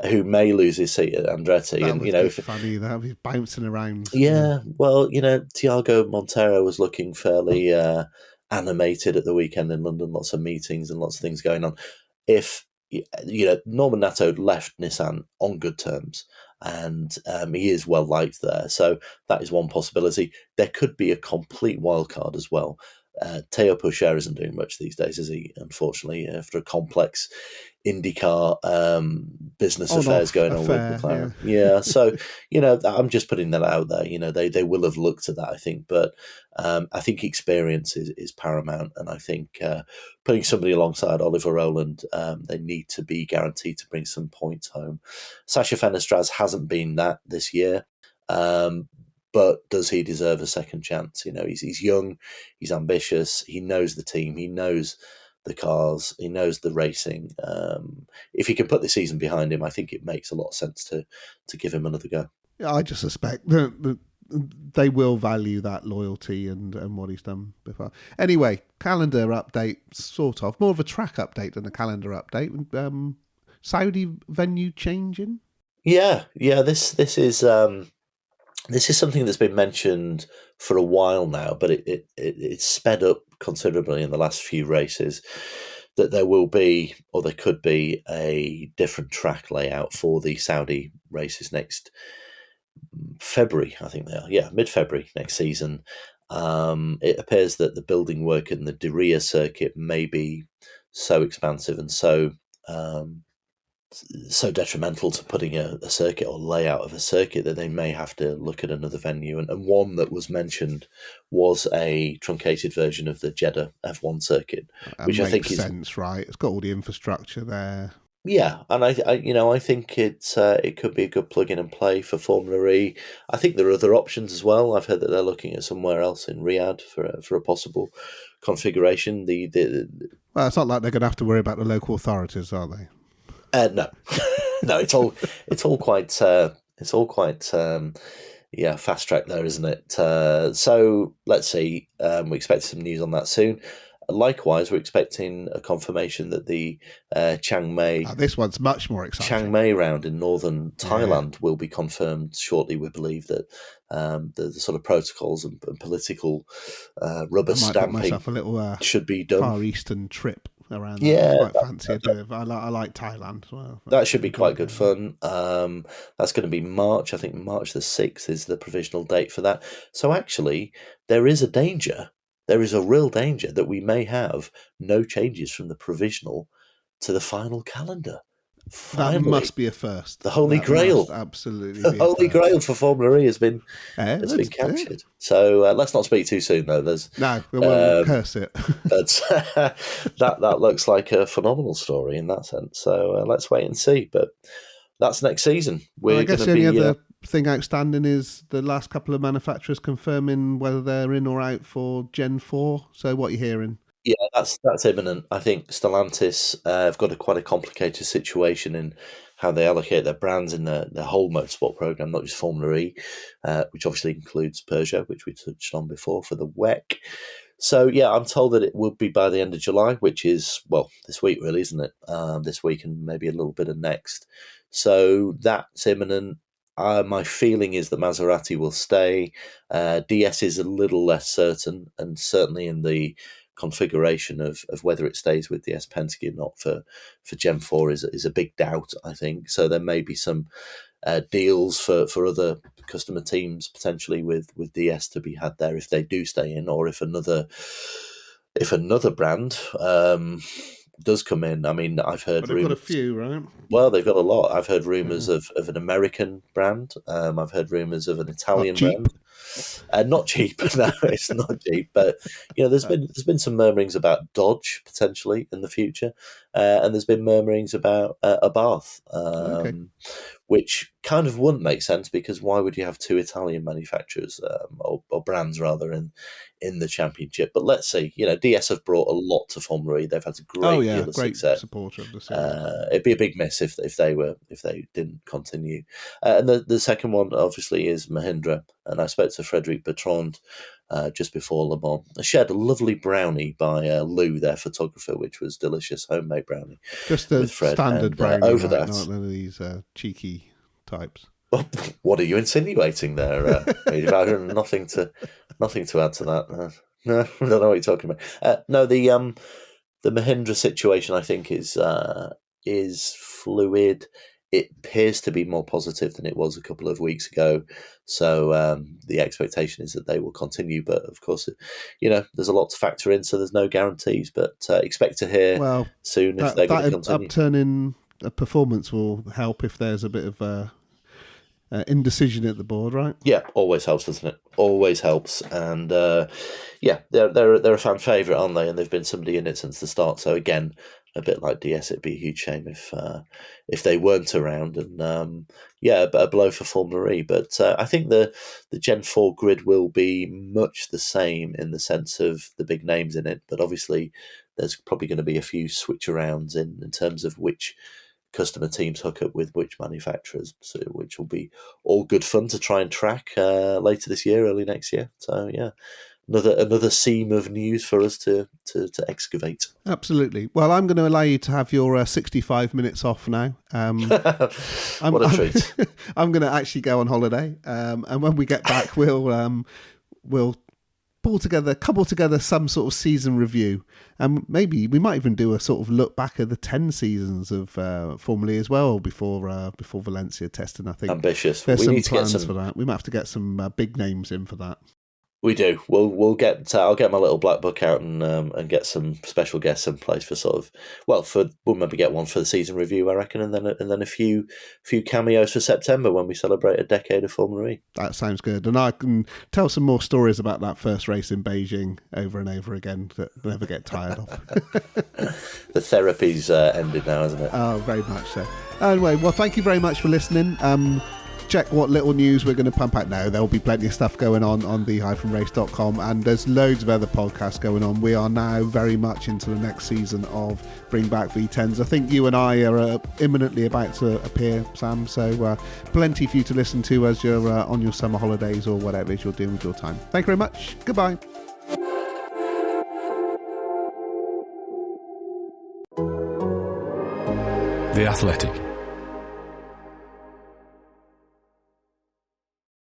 who may lose his seat at Andretti. That was funny. That was bouncing around. Yeah, well, Tiago Montero was looking fairly animated at the weekend in London. Lots of meetings and lots of things going on. If Norman Nato left Nissan on good terms, and he is well liked there, so that is one possibility. There could be a complete wild card as well. Teo Pourchaire isn't doing much these days, is he? Unfortunately, after a complex IndyCar business affairs going on with McLaren. Yeah. So, I'm just putting that out there. They will have looked at that, I think. But I think experience is paramount. And I think putting somebody alongside Oliver Rowland, they need to be guaranteed to bring some points home. Sacha Fenestraz hasn't been that this year. But does he deserve a second chance? He's young, he's ambitious, he knows the team, he knows the cars, he knows the racing. If he can put the season behind him, I think it makes a lot of sense to give him another go. Yeah, I just suspect that they will value that loyalty and what he's done before. Anyway, calendar update, sort of. More of a track update than a calendar update. Saudi venue changing? Yeah. This is something that's been mentioned for a while now, but it's sped up considerably in the last few races, that there will be, or there could be, a different track layout for the Saudi races next February, I think they are. Yeah, mid-February next season. It appears that the building work in the Diriyah circuit may be so expansive and so detrimental to putting a circuit or layout of a circuit that they may have to look at another venue. And one that was mentioned was a truncated version of the Jeddah F1 circuit, which I think makes sense, right? It's got all the infrastructure there. Yeah, and I think it could be a good plug in and play for Formula E. I think there are other options as well. I've heard that they're looking at somewhere else in Riyadh for a possible configuration. Well, it's not like they're going to have to worry about the local authorities, are they? No, no, it's all quite fast track there, isn't it? So let's see. We expect some news on that soon. Likewise, we're expecting a confirmation that the Chiang Mai. This one's much more exciting. Chiang Mai round in northern Thailand will be confirmed shortly. We believe that the sort of protocols and political rubber stamping a little, should be done. Far Eastern trip around. Yeah, quite fancy a bit of. I like Thailand as well. That should be quite good fun. That's going to be March. I think March the 6th is the provisional date for that. So actually, there is a danger. There is a real danger that we may have no changes from the provisional to the final calendar. Finally, that must be a first. The Holy Grail, absolutely. The Holy Grail for Formula E has been captured. Yeah. So let's not speak too soon, though. We won't curse it. But that looks like a phenomenal story in that sense. So let's wait and see. But that's next season. I guess the only other thing outstanding is the last couple of manufacturers confirming whether they're in or out for Gen 4. So what are you hearing? Yeah, that's imminent. I think Stellantis have got quite a complicated situation in how they allocate their brands in their whole motorsport program, not just Formula E, which obviously includes Peugeot, which we touched on before for the WEC. So, yeah, I'm told that it will be by the end of July, which is, well, this week really, isn't it? This week and maybe a little bit of next. So that's imminent. My feeling is that Maserati will stay. DS is a little less certain, and certainly in the configuration of whether it stays with DS Penske or not for Gen 4 is a big doubt, I think. So there may be some deals for other customer teams potentially with DS to be had there if they do stay in, or if another brand does come in. I mean, I've heard rumors. They've got a few, right? Well, they've got a lot. I've heard rumours of an American brand. I've heard rumours of an Italian brand. Not cheap. No, it's not cheap. But there's been some murmurings about Dodge potentially in the future, and there's been murmurings about Abarth, which kind of wouldn't make sense because why would you have two Italian manufacturers or brands rather in the championship? But let's see. DS have brought a lot to Formula E. They've had a great deal of success. Supporter of the series. It'd be a big miss if they didn't continue. And the second one obviously is Mahindra. And I spoke to Frederic Bertrand just before Le Mans. I shared a lovely brownie by Lou, their photographer, which was delicious, homemade brownie. Just a standard brownie, over that. Not none of these cheeky types. What are you insinuating there? Nothing to add to that. No, I don't know what you're talking about. No, the Mahindra situation I think is fluid. it appears to be more positive than it was a couple of weeks ago. So the expectation is that they will continue. But of course, there's a lot to factor in, so there's no guarantees. But expect to hear soon if they're going to continue. Upturn in performance will help if there's a bit of indecision at the board, right? Yeah, always helps, doesn't it? Always helps. And they're a fan favourite, aren't they? And they've been somebody in it since the start. So again, a bit like DS, it'd be a huge shame if they weren't around. And a blow for Formula E. But I think the Gen 4 grid will be much the same in the sense of the big names in it. But obviously, there's probably going to be a few switch arounds in terms of which customer teams hook up with which manufacturers, so which will be all good fun to try and track later this year, early next year. So yeah, another seam of news for us to excavate. Absolutely. Well, I'm going to allow you to have your 65 minutes off now. What a treat! I'm going to actually go on holiday, and when we get back, we'll cobble together some sort of season review, and maybe we might even do a sort of look back at the 10 seasons of Formula E as well before Valencia testing. I think ambitious. There's some plans for that. We might have to get some big names in for that. We do. We'll get. I'll get my little black book out and get some special guests in place for we'll maybe get one for the season review, I reckon, and then a few cameos for September when we celebrate a decade of Formula E. That sounds good, and I can tell some more stories about that first race in Beijing over and over again that I never get tired of. The therapy's ended now, hasn't it? Oh, very much so. Anyway, well, thank you very much for listening. Check what little news we're going to pump out now. There will be plenty of stuff going on the-race.com, and there's loads of other podcasts going on. We are now very much into the next season of Bring Back V10s. I think you and I are imminently about to appear, Sam, so plenty for you to listen to as you're on your summer holidays or whatever it is you're doing with your time. Thank you very much. Goodbye. The Athletic.